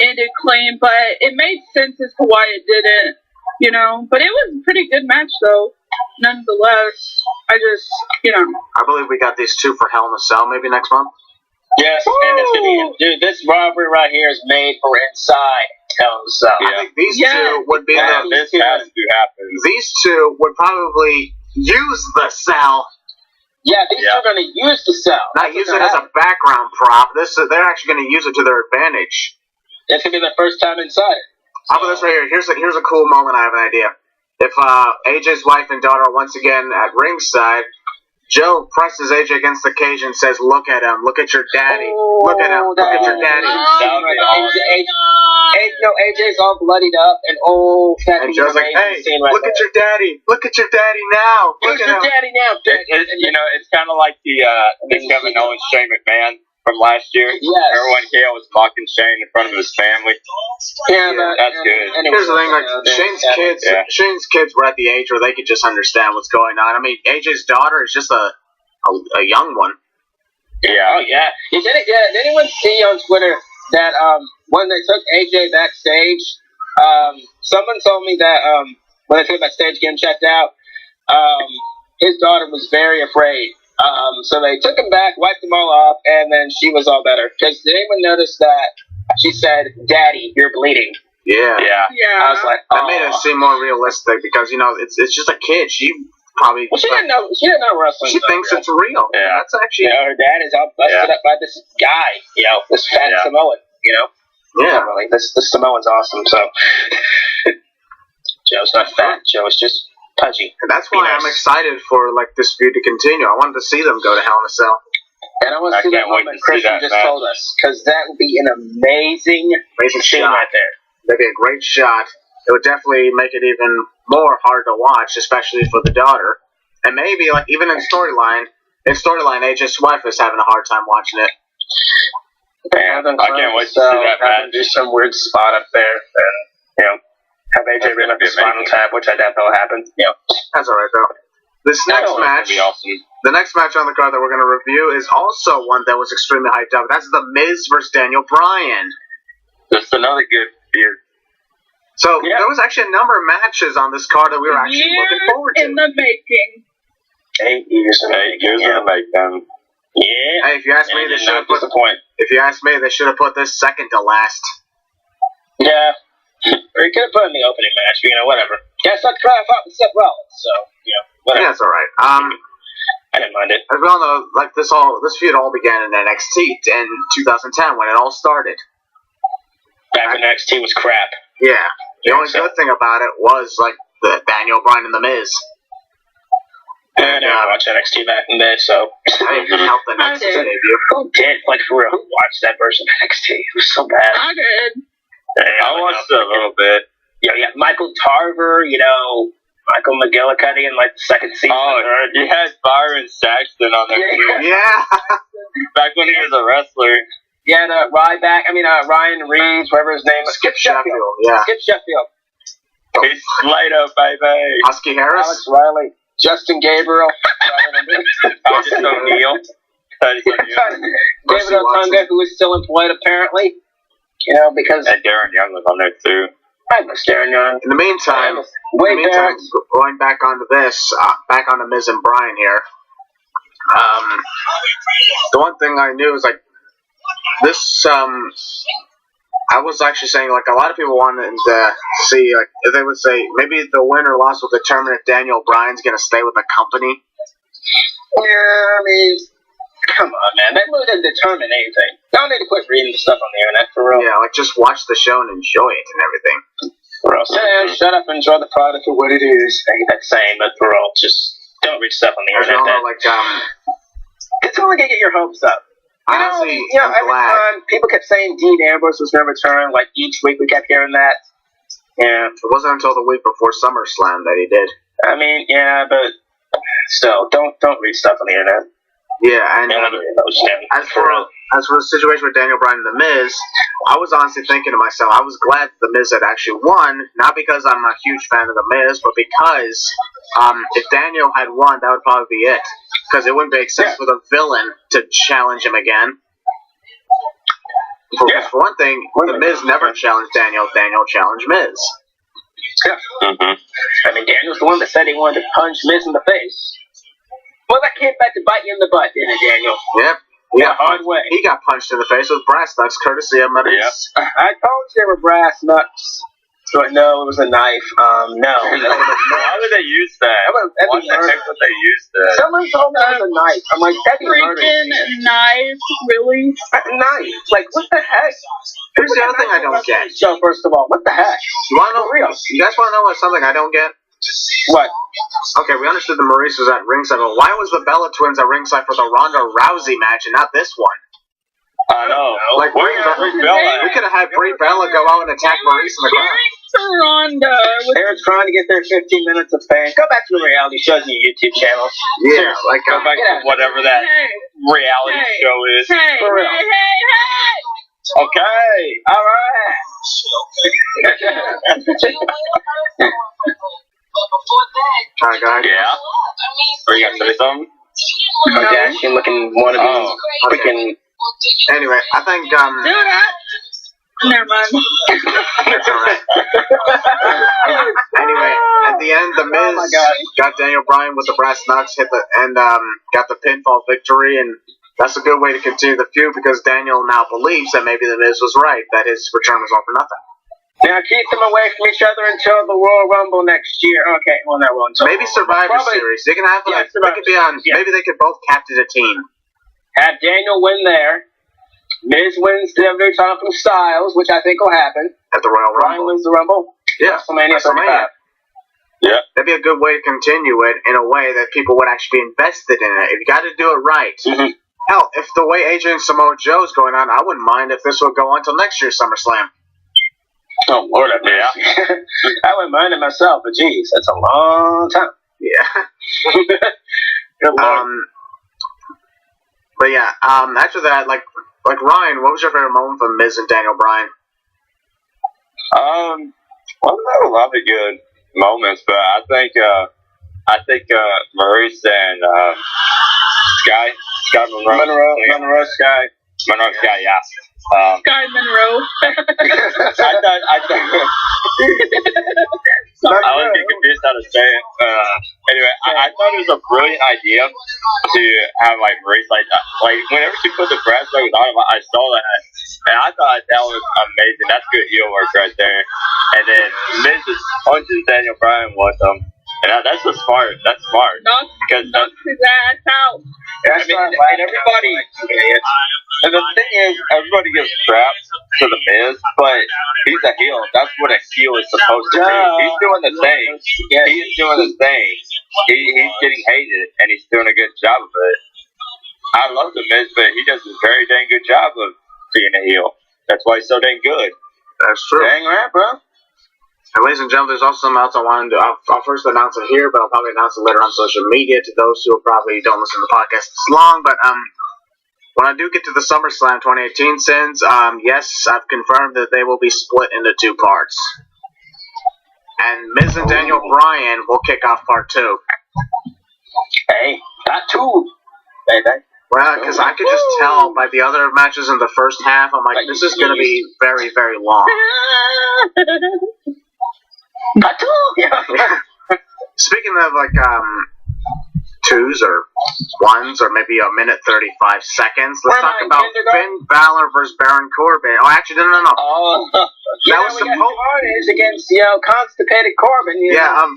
ended clean, but it made sense as to why it didn't, you know. But it was a pretty good match, though. Nonetheless, I just, you know. I believe we got these two for Hell in a Cell maybe next month. Yes, and it's gonna be, dude, this robbery right here is made for inside Hell in a Cell. I think these two would be This has to happen. These two would probably use the cell, Yeah, these two are gonna use the cell. not use it as a background prop. They're actually going to use it to their advantage. It's gonna be their first time inside. How about this right here? Here's a cool moment. I have an idea. If AJ's wife and daughter are once again at ringside, Joe presses AJ against the cage and says, "Look at him. Look at your daddy. Look at him. Look at your daddy." AJ's all bloodied up and And Joe's like, "Hey, look at your daddy. Look at your daddy now. Look at your him." daddy now. It's kind of like the Kevin Owens Shane McMahon from last year. Yes. Everyone here was mocking Shane in front of his family. Yeah, but that's good. Here's the thing, like Shane's kids were at the age where they could just understand what's going on. I mean, AJ's daughter is just a young one. Yeah. Oh yeah. Did anyone see on Twitter that when they took AJ backstage, someone told me that when they took him backstage, getting checked out, his daughter was very afraid. So they took him back, wiped them all off, and then she was all better. Because did anyone notice that she said, "Daddy, you're bleeding"? Yeah. I was like, that made it seem more realistic because it's just a kid. She probably she didn't know wrestling. She thinks it's real. Yeah. That's actually her dad is all busted up by this guy. This fat Samoan. Yeah. Really, this Samoan's awesome. So Joe's not fat. Joe is just pudgy. And that's why I'm excited for this feud to continue. I wanted to see them go to Hell in a Cell. And I want to see that moment Christian just told us, because that would be an amazing scene shot right there. That'd be a great shot. It would definitely make it even more hard to watch, especially for the daughter. And maybe even in storyline, AJ's wife is having a hard time watching it. I can't wait to see that man do some weird spot up there, and have AJ rid up the Spinal Tap, which I doubt that'll happen. That's alright though. This next match, the next match on the card that we're going to review is also one that was extremely hyped up. That's The Miz versus Daniel Bryan. That's another good feud. So there was actually a number of matches on this card that we were actually looking forward to. In the making. 8 years in the making. Yeah. Hey, if you ask me, they should have put. If you ask me, they should have put this second to last. Yeah. Or you could have put in the opening match, whatever. Guess I'd try to fight with Seth Rollins, so, whatever. Yeah, that's alright. I didn't mind it. As we all know, this feud all began in NXT in 2010 when it all started. Back when NXT was crap. Yeah. The only good thing about it was, the Daniel Bryan and The Miz. I never watched NXT back in the day, so. I didn't help the NXT debut. Who did? For real, who watched that version of NXT? It was so bad. I did. I watched it a little bit. Yeah, Michael Tarver, Michael McGillicuddy in the second season. Oh, you had Byron Saxton on there too. Yeah. Back when he was a wrestler. Yeah, Ryan Reeves, whatever his name is. Skip Sheffield. Yeah. Skip Sheffield. He's Slater, baby. Husky Harris. Alex Riley. Justin Gabriel. Austin O'Neill. David Otunga, who is still employed apparently. Because And Darren Young was on there too. I miss Darren Young. In the meantime, going back onto this, back onto Miz and Bryan here. The one thing I knew is like this. I was actually saying like a lot of people wanted to see like if they would say maybe the win or loss will determine if Daniel Bryan's going to stay with the company. Yeah, I mean, come on, man. That really doesn't determine anything. Y'all need to quit reading the stuff on the internet, for real. Yeah, like just watch the show and enjoy it and everything. For real. Yeah, shut up and enjoy the product for what it is. I hate that saying, but for real, just don't read stuff on the internet. It's only going to get your hopes up. Honestly, every time people kept saying Dean Ambrose was going to return, like each week we kept hearing that. Yeah. It wasn't until the week before SummerSlam that he did. I mean, yeah, but still, don't read stuff on the internet. Yeah, and as for the situation with Daniel Bryan and The Miz, I was honestly thinking to myself, I was glad The Miz had actually won, not because I'm a huge fan of The Miz, but because if Daniel had won, that would probably be it. Because it wouldn't make sense for the villain to challenge him again. For one thing, The Miz never challenged Daniel. Daniel challenged Miz. Yeah. Mm-hmm. I mean, Daniel's the one that said he wanted to punch Miz in the face. Well, that came back to bite you in the butt, didn't it, Daniel? Yep. He got punched in the face with brass knucks, courtesy of Maurice. Yep. I told you they were brass knucks. But no, it was a knife. No. Why would they use that? Why the heck would they use that? Someone told me it was a knife. I'm like, that'd be freaking knife, really? A knife. Like, what the heck? Here's the other thing I don't get. So, first of all, what the heck? You guys want to know something I don't get? What? Okay, we understood the Maurice was at ringside, but why was the Bella Twins at ringside for the Ronda Rousey match and not this one? I know. Like, we could have had Brie Bella go out and attack Maurice in the crowd. Ronda. They were trying to get their 15 minutes of fame. Go back to the reality shows on your YouTube channel. Yeah, like go back to whatever that reality show is. Hey, for real. Hey. Okay. All right. Alright, go ahead. Yeah. Are you gonna say something? Oh, Dashing looking wannabe. Freaking. Anyway, I think Do that. Never mind. That's alright. Anyway, at the end, The Miz got Daniel Bryan with the brass knucks, got the pinfall victory, and that's a good way to continue the feud because Daniel now believes that maybe The Miz was right, that his return was all for nothing. Now keep them away from each other until the Royal Rumble next year. Okay, well, not well until maybe Survivor Series. They can have they could be on. Yeah. Maybe they could both captain a team. Have Daniel win there. Miz wins the WWE title from Styles, which I think will happen. At the Royal Rumble. Bryan wins the Rumble. Yeah. WrestleMania. Yeah. That'd be a good way to continue it in a way that people would actually be invested in it. You got to do it right. Mm-hmm. Hell, if the way AJ and Samoa Joe's going on, I wouldn't mind if this would go on until next year's SummerSlam. Oh, Lord, yeah. I wouldn't mind it myself, but geez, that's a long time. Yeah. Good Lord. But yeah, after that, like Ryan, what was your favorite moment from Miz and Daniel Bryan? Well, there were a lot of good moments, but I think Maurice and Sky Monroe, yeah. Sky Monroe. I was getting confused how to say it. Anyway, I thought it was a brilliant idea to have like Maurice like whenever she put the brass knuckles on him, I saw that and I thought that was amazing. That's good heel work right there. And then Miz just punches Daniel Bryan with him. And that's just smart. That's smart. Because his ass out. I mean, and everybody. And the thing is, everybody gives crap to the Miz, but he's a heel. That's what a heel is supposed to do. He's doing the thing. He's doing the thing. He's getting hated, and he's doing a good job of it. I love the Miz, but he does a very dang good job of being a heel. That's why he's so dang good. That's true. Dang right, bro. And ladies and gentlemen, there's also something else I wanted to do. I'll first announce it here, but I'll probably announce it later on social media to those who probably don't listen to the podcast this long. But when I do get to the SummerSlam 2018 sins, yes, I've confirmed that they will be split into 2 parts. And Miz and Daniel Bryan will kick off part 2. Hey, not 2. Hey, Well, because I could just tell by the other matches in the first half, I'm like, this is going to be very, very long. Speaking of, like, twos or ones or maybe a minute 35 seconds, let's talk about Finn Balor versus Baron Corbin. Oh, actually, no. Oh, that was we got Carnage against, constipated Corbin.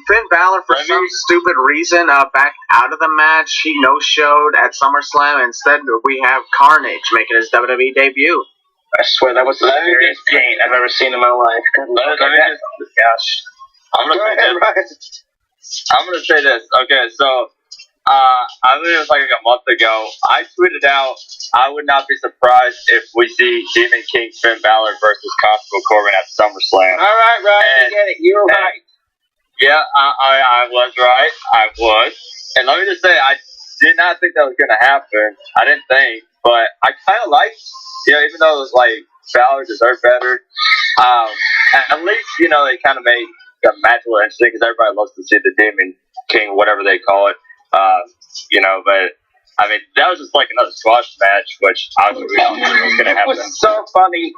Finn Balor, for some stupid reason, backed out of the match. He no-showed at SummerSlam. Instead, we have Carnage making his WWE debut. I swear, that was the scariest paint I've ever seen in my life. Good Lord. Gosh. I'm gonna say this. Okay, so I believe it was like a month ago. I tweeted out, I would not be surprised if we see Demon King Finn Balor versus Constable Corbin at SummerSlam. All right, I get it. You were right. Yeah, I was right. I was. And let me just say, I did not think that was going to happen. I didn't think. But I kind of liked, even though it was like Balor deserved better, at least, they kind of made the match a little interesting because everybody loves to see the Demon King, whatever they call it. But I mean, that was just like another squash match, which obviously we don't think was going to happen. It was so funny.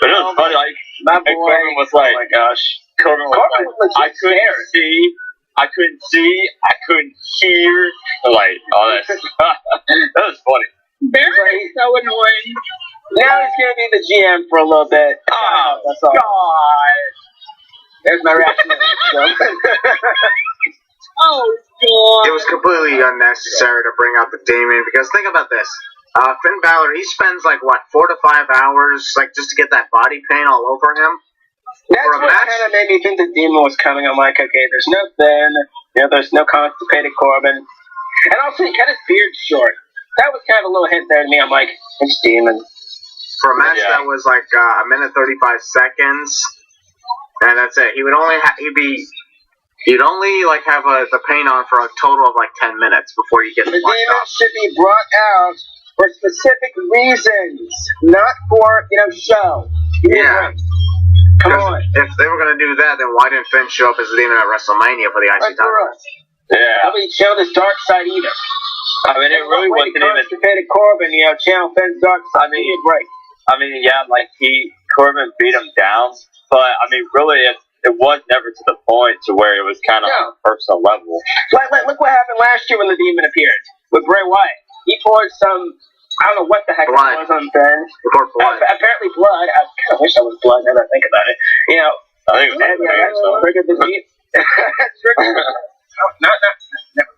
But it was funny, like, Corbin was like, oh my gosh. Corbin was like, I couldn't see, I couldn't hear. Like, oh, that was funny. Baron is so annoying. Now he's going to be the GM for a little bit. Oh, that's all. God. There's my reaction to that. Oh, God. It was completely unnecessary to bring out the Demon, because think about this. Finn Balor, he spends 4 to 5 hours, just to get that body paint all over him. That's what kind of made me think the Demon was coming. I'm like, okay, there's no Finn, there's no constipated Corbin. And also, he cut his beard short. That was kind of a little hint there to me. I'm like, it's Demon. For a match that was a minute 35 seconds, and that's it. He'd only have the paint on for a total of 10 minutes before you get the Demon should be brought out for specific reasons, not for show. Yeah. Come on. If they were going to do that, then why didn't Finn show up as the Demon at WrestleMania for the IC title? Yeah. Nobody showed his dark side either. I mean, it really wasn't even. Constipated Corbin, channel Finn's dark side. Corbin beat him down, but I mean, really, it was never to the point to where it was kind of on a personal level. Look what happened last year when the Demon appeared with Bray Wyatt. He poured some, I don't know what the heck it was on Finn. Apparently blood. I kind of wish that was blood now that I think about it. I think it was triggered the Demon. Never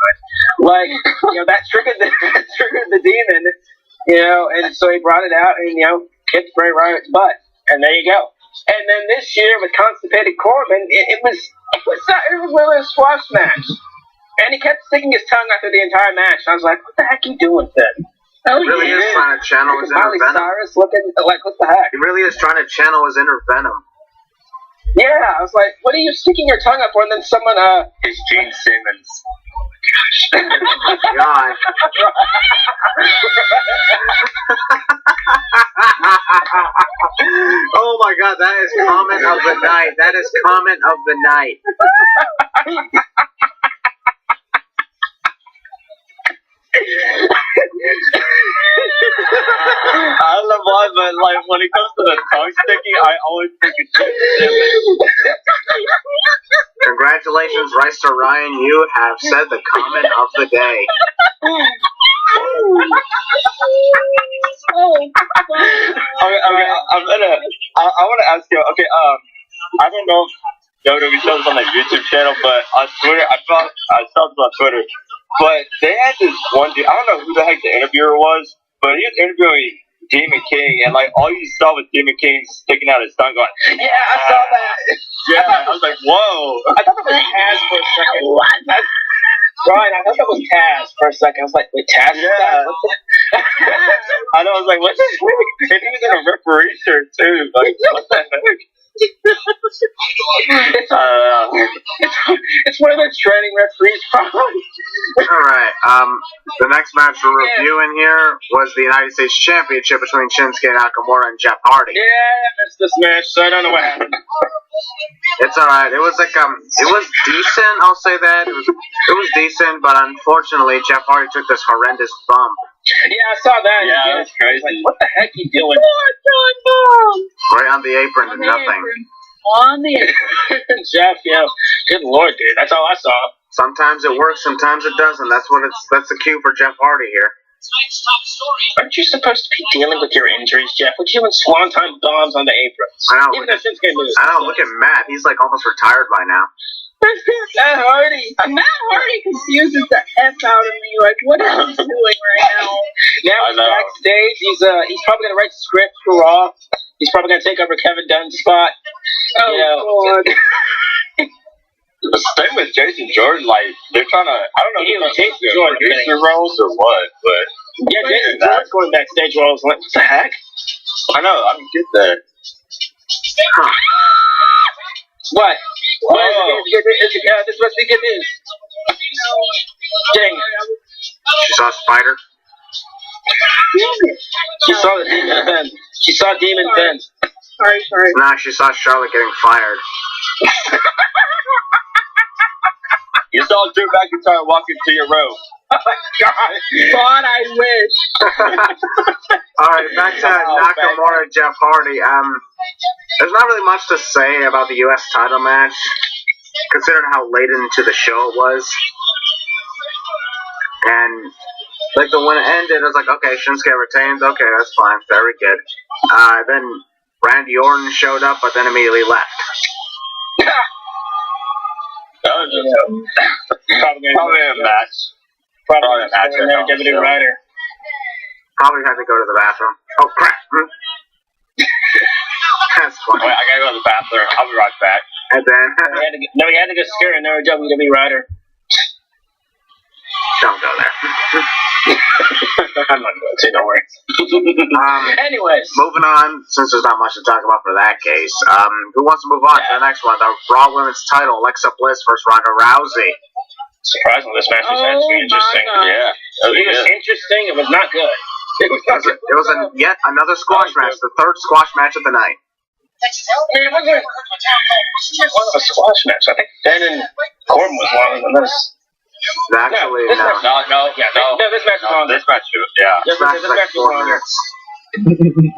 mind. That triggered the Demon, and so he brought it out and, kicked Bray Wyatt's butt. And there you go. And then this year with constipated Corbin, it was really a squash match. And he kept sticking his tongue out through the entire match. And I was like, what the heck are you doing, Finn? He really is trying to channel his inner Venom. Cyrus looking like, what the heck? He really is trying to channel his inner Venom. Yeah, I was like, what are you sticking your tongue out for? And then someone, It's Gene Simmons. God. Oh my God, that is comment of the night. That is comment of the night. I don't know why, but when it comes to the tongue sticking, I always think it's Gene Simmons. Congratulations, Reister Ryan. You have said the comment of the day. I want to ask you. Okay, I don't know if WWE shows on the YouTube channel, but on Twitter, I saw this on Twitter. But they had this one dude. I don't know who the heck the interviewer was, but he was interviewing Demon King, and all you saw was Demon King sticking out his tongue, going, "Yeah, I saw that." Yeah, I was like, "Whoa!" I thought that was Taz for a second. What? Brian, I thought that was Taz for a second. I was like, "Wait, Taz?" Yeah. I know. I was like, "What's this?" And he was in a referee shirt too. Like, what the heck? It's one of those training referees, probably. Alright, the next match we're reviewing here was the United States Championship between Shinsuke Nakamura and Jeff Hardy. Yeah, I missed this match, so I don't know what happened. It's alright. It was like it was decent. I'll say that it was decent, but unfortunately, Jeff Hardy took this horrendous bump Yeah, I saw that. Yeah, that's crazy. Like, what the heck you doing? right on the apron On and the nothing. apron. On the apron. Jeff, good lord, dude. That's all I saw. Sometimes it works, sometimes it doesn't. That's the cue for Jeff Hardy here. Aren't you supposed to be dealing with your injuries, Jeff? We're doing swanton bombs on the aprons. I know. Even though Shinsuke moves. I know. Look at Matt. He's like almost retired by now. Matt Hardy confuses the F out of me. Like, what is he doing right now? Now he's backstage. He's probably gonna write scripts for Raw. He's probably gonna take over Kevin Dunn's spot. Oh, God. The thing with Jason Jordan, like, they're trying to, I don't know if they're Jason Jordan producer roles or what, but yeah, Jason Jordan's going backstage roles. What the heck? I know, I don't get that. Huh. What? Whoa. This must be good news. Dang it. She saw Spider. She saw the Demon Finn. She saw Demon Finn. Sorry. Nah, she saw Charlotte getting fired. You saw Drew McIntyre walk into your room. Oh my God. God, I wish. Alright, back to Nakamura, Jeff Hardy. There's not really much to say about the US title match, considering how late into the show it was. And like when it ended, I was like, okay, Shinsuke retains, okay, that's fine, very good. Then Randy Orton showed up, but then immediately left. Probably a match. Probably a match. WWE writer. Probably had to go to the bathroom. Oh crap! That's funny. Wait, I gotta go to the bathroom. I'll be right back. And then He had to go scare another WWE writer. don't go there. I'm not going to, don't worry. Anyways. Moving on, since there's not much to talk about for that case. Who wants to move on to the next one? The Raw Women's title, Alexa Bliss versus Ronda Rousey. Surprisingly, this match was actually interesting. Yeah. It was interesting. It was not good. It was Yet another squash match, the third squash match of the night. it wasn't one of a squash match. I think Ben and Corbin was longer than this. Actually, this no. match- No, this match was longer. This match, yeah. This match This was like match was 4 longer. minutes.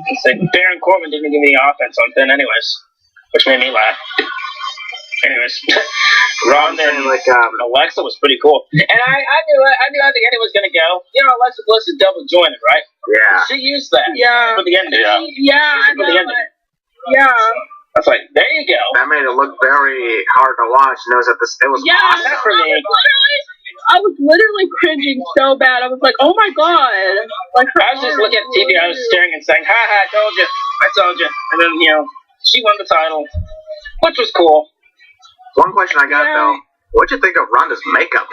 It's like Baron Corbin didn't give me the offense on Ben anyways, which made me laugh. Anyways, Ronda and Alexa was pretty cool. And I knew how the ending was going to go. You know, Alexa Bliss is double jointed, right? Yeah. She used that Yeah. for the ending. Yeah, I For know the ending. it. Yeah. I was like, there you go. That made it look very hard to watch. And it was Yeah, awesome. Not for me. I was literally cringing so bad. I was like, oh my God. Like, I was just looking at TV, I was staring and saying, ha ha, I told you. And then, she won the title, which was cool. One question I got though, what'd you think of Ronda's makeup?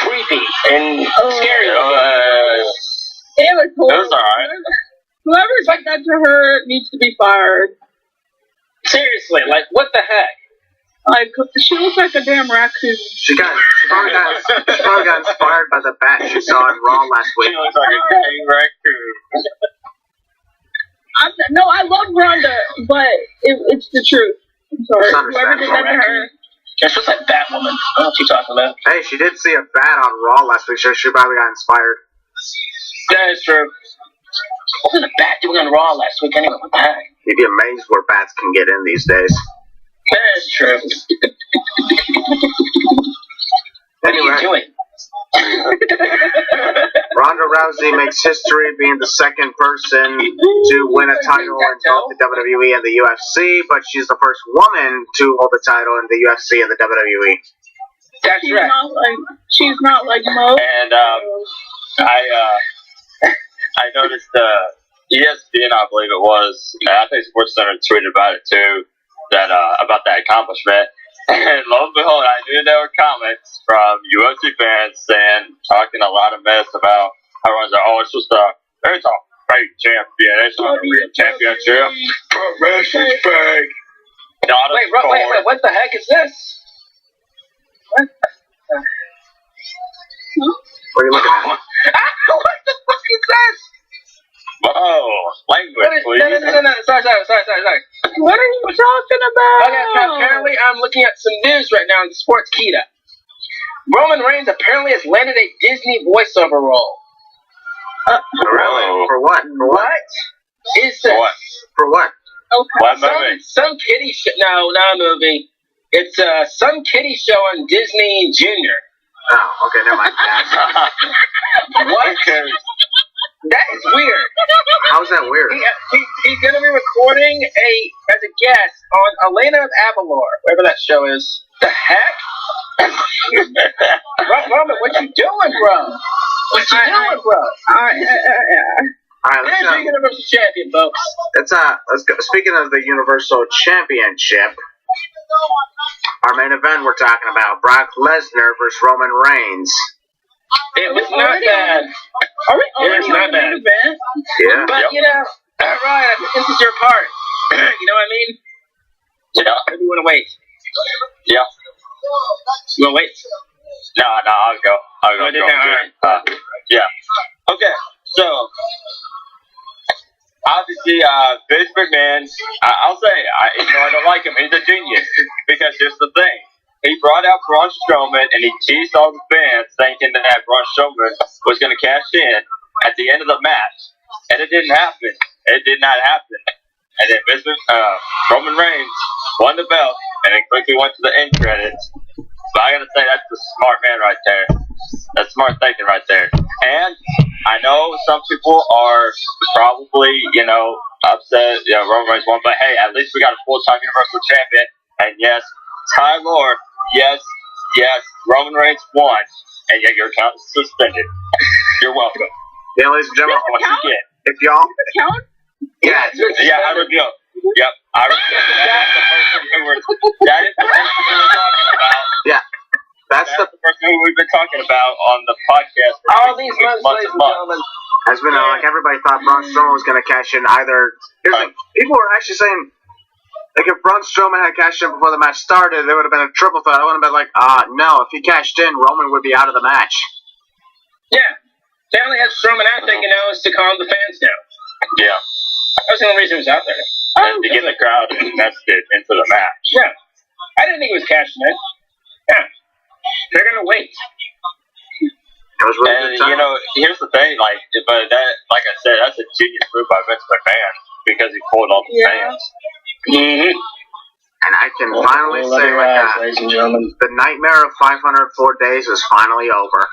Creepy and scary. It was cool. It was alright. Whoever did that to her needs to be fired. Seriously, like, what the heck? Like, she looks like a damn raccoon. She probably got inspired by the bat she saw in Raw last week. She looks like a king raccoon. No, I love Ronda, but it's the truth. I'm sorry. Whoever did that to her. It's just like Batwoman. I don't know what you're talking about. Hey, she did see a bat on Raw last week, so she probably got inspired. That is true. What was a bat doing on Raw last week anyway? What the heck? You'd be amazed where bats can get in these days. That is true. What are you doing? Ronda Rousey makes history being the second person to win a title in both the WWE and the UFC, but she's the first woman to hold the title in the UFC and the WWE. That's She's right. she's not like Mo. And I noticed ESPN, I believe it was, I think SportsCenter tweeted about it too, that about that accomplishment. And lo and behold, I knew there were comments from UFC fans talking a lot of mess about how everyone's like, oh, it's a fake champion, it's not a real championship. Pro wrestling's fake. Wait, what the heck is this? What are you looking at? What the fuck is this? Whoa, language, please. No. Sorry. What are you talking about? Okay, I'm looking at some news right now in the Sports Kita. Roman Reigns apparently has landed a Disney voiceover role. Really? For what? For what? What is this? For what? Okay. What movie? Some kiddie show. No, not a movie. It's some kiddie show on Disney Junior. Oh, okay, never mind. What? That is weird. How's that weird? He's going to be recording as a guest on Elena of Avalor, whatever that show is. The heck? Roman, what you doing, bro? What you doing, bro? Alright, There's your Universal Champion, folks. let's go. Speaking of the Universal Championship, our main event we're talking about, Brock Lesnar versus Roman Reigns. It was not bad. Are we It was not bad. Yeah. But, alright, this is your part. You know what I mean? Yeah. Or do you want to wait? Yeah. You want to wait? No, I'll go. Oh, did that? Alright. Yeah. Okay, so obviously, Vince McMahon, I'll say, I don't like him. He's a genius. Because here's the thing. He brought out Braun Strowman, and he teased all the fans thinking that Braun Strowman was going to cash in at the end of the match. And it didn't happen. It did not happen. And then Roman Reigns won the belt, and it quickly went to the end credits. But I got to say, that's the smart man right there. That's smart thinking right there. And I know some people are probably, upset, Roman Reigns won, but hey, at least we got a full-time Universal Champion. And yes, Ty Lord, yes, Roman Reigns won. And yet your account is suspended. You're welcome. Yeah, ladies and gentlemen, Once again. if y'all... Count? Yeah, Yeah, I reveal. Yep, I reveal. That's the person who that is the person we were talking about. yeah. That's the person who we've been talking about on the podcast for All these months, ladies and gentlemen. As we know, like everybody thought Braun Strowman was going to cash in either... people were actually saying, like, if Braun Strowman had cashed in before the match started, there would have been a triple threat. I would have been like, no, if he cashed in, Roman would be out of the match. Yeah. They only had Strowman out thinking now is to calm the fans down. Yeah. That was the only reason he was out there. And to get the crowd invested into the match. Yeah. I didn't think he was cashing in. Yeah. They're going to wait. It was really good time. Here's the thing, like I said, that's a genius move by Vince McMahon because he pulled all the fans. Mm-hmm. And I can finally say, ladies and gentlemen. the nightmare of 504 days is finally over.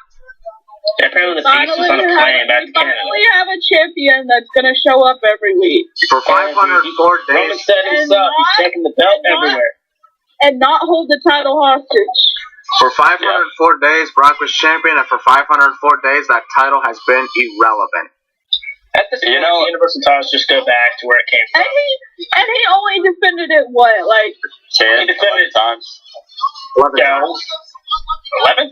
Apparently the Beast was on a plane back to Canada. We have a champion that's going to show up every week. For 504 Roman days. said himself, he's taking the belt everywhere. And not hold the title hostage. For 504 days, Brock was champion, and for 504 days, that title has been irrelevant. At this point, Universal titles just go back to where it came from. And he only defended it, what, like... 10 times. 11 Yeah. times. 11?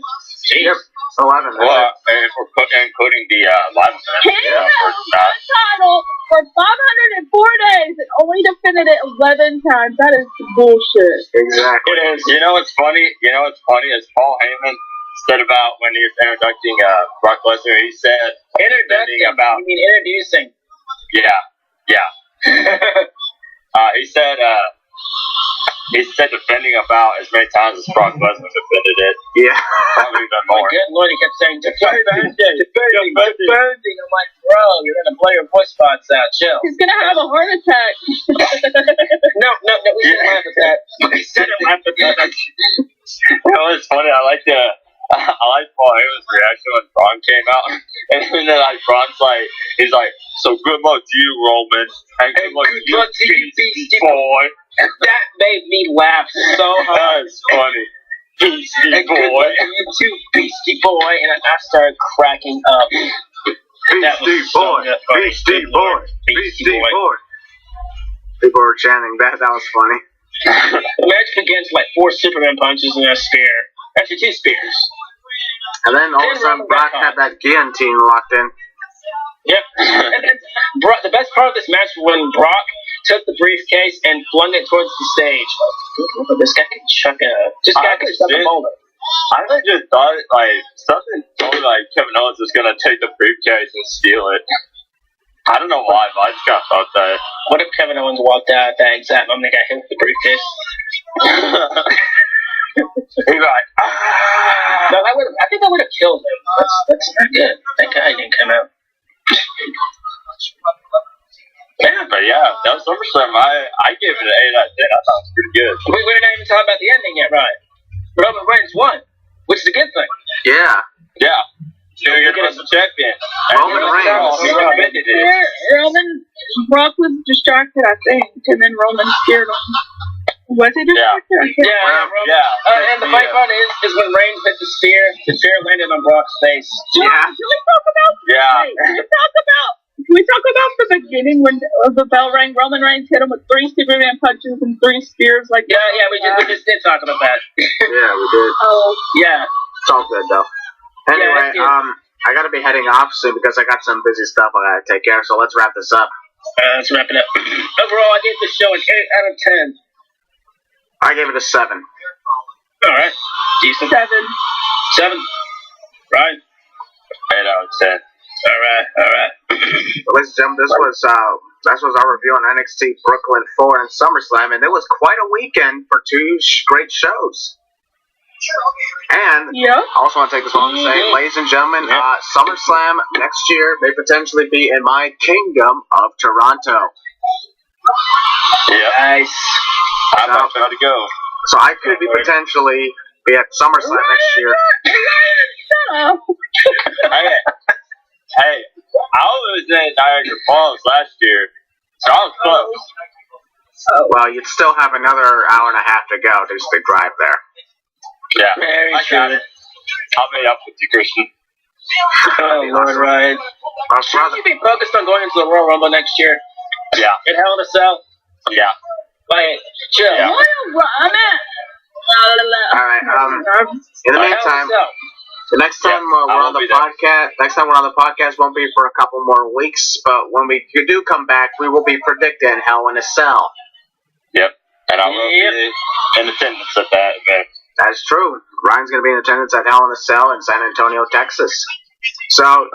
Jeez. Yep, 11. Well, if we're including the live event. He held the title for 504 days and only defended it 11 times. That is bullshit. Exactly. It is. You know what's funny? Is Paul Heyman said about when he was introducing Brock Lesnar, he said Introducing. about... You mean introducing. Yeah. He said defending about as many times as Brock Lesnar defended it. Yeah. Probably even Oh my more. good lord, he kept saying defending. I'm like, bro, you're going to blow your voice spots out. Chill. He's going to have a heart attack. No, we shouldn't laugh at that. We shouldn't laugh at that. It's funny. I like Paul Heyman's reaction when Braun came out, and then Braun's like, he's like, so good luck to you, Roman, and good luck to you, beastie boy. That made me laugh so hard. That's funny. Beastie And good boy. luck to you too, beastie boy, and I started cracking up. Beastie boy. Beastie boy. Beastie boy. People were chanting that. That was funny. The match begins like 4 Superman punches and a spear. Actually, 2 spears. And then all of a sudden, Brock had that guillotine locked in. Yep. And then the best part of this match was when Brock took the briefcase and flung it towards the stage. Like, this guy can chuck a boulder. I just thought, something told me, Kevin Owens was going to take the briefcase and steal it. I don't know why, but I just kind of thought that. What if Kevin Owens walked out at that exact moment and got hit with the briefcase? He's like, ah. No, I think that would have killed him. That's not good. That guy didn't come out. Yeah, but yeah, that was SummerSlam. I gave it an 8 out of 10. I thought it was pretty good. We're not even talking about the ending yet, right? Roman Reigns won, which is a good thing. Yeah. Yeah. New Universal Champion. Roman Reigns. Roman Brock was distracted, I think, and then Roman scared him. Was he distracted? I can't Roman. Yeah. And the funny part is when Reigns hit the spear landed on Brock's face. Can we talk about? Yeah. Wait, can we talk about the beginning when the bell rang? Roman Reigns hit him with 3 Superman punches and 3 spears. Like Yeah, we just did talk about that. Yeah, we did. Oh, Yeah. It's all good though. Anyway, I gotta be heading off soon because I got some busy stuff I gotta take care of. So let's wrap this up. Let's wrap it up. Overall, I gave this show an 8 out of 10. I gave it a 7. All right, decent. 7. 7. Right. 8 out of 10. All right. Ladies and gentlemen, this was our review on NXT Brooklyn 4 and SummerSlam, and it was quite a weekend for 2 great shows. And I also want to take this moment to say, ladies and gentlemen, SummerSlam next year may potentially be in my kingdom of Toronto. Yeah. Nice. I'm about to go. So I could be potentially be at SummerSlam next year. Hey, I was in Niagara Falls last year, so I was close. Well, you'd still have another hour and a half to go just to drive there. Yeah, Very I got it. I'll meet up with you, Christian. Oh, Lord, Ryan. Shouldn't you be focused on going into the Royal Rumble next year? Yeah. In Hell in a Cell? Yeah. Like, chill. Yeah. Alright, in the meantime, the next time we're on the podcast won't be for a couple more weeks, but when we do come back, we will be predicting Hell in a Cell. Yep. And I will be in attendance at that event. That's true. Ryan's going to be in attendance at Hell in a Cell in San Antonio, Texas. So,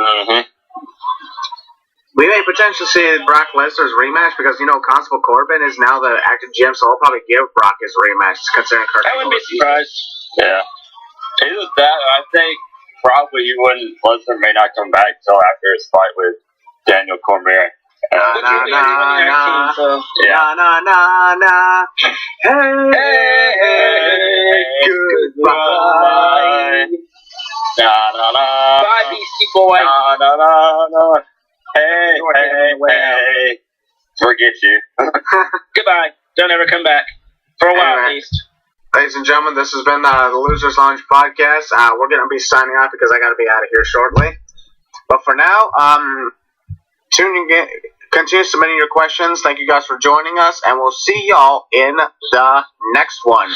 we may potentially see Brock Lesnar's rematch because, Constable Corbin is now the active GM, so he'll probably give Brock his rematch, considering Kurt I wouldn't be surprised. Yeah. Either that, or I think probably Lesnar may not come back until after his fight with Daniel Cormier. Na na na. Hey, goodbye. Na na na. Bye, Beastie Boy. Na na na na. Hey. Forget you. Goodbye. Don't ever come back. For a while, at least. Ladies and gentlemen, this has been the Losers Lounge podcast. We're going to be signing off because I got to be out of here shortly. But for now, continue submitting your questions. Thank you guys for joining us, and we'll see y'all in the next one.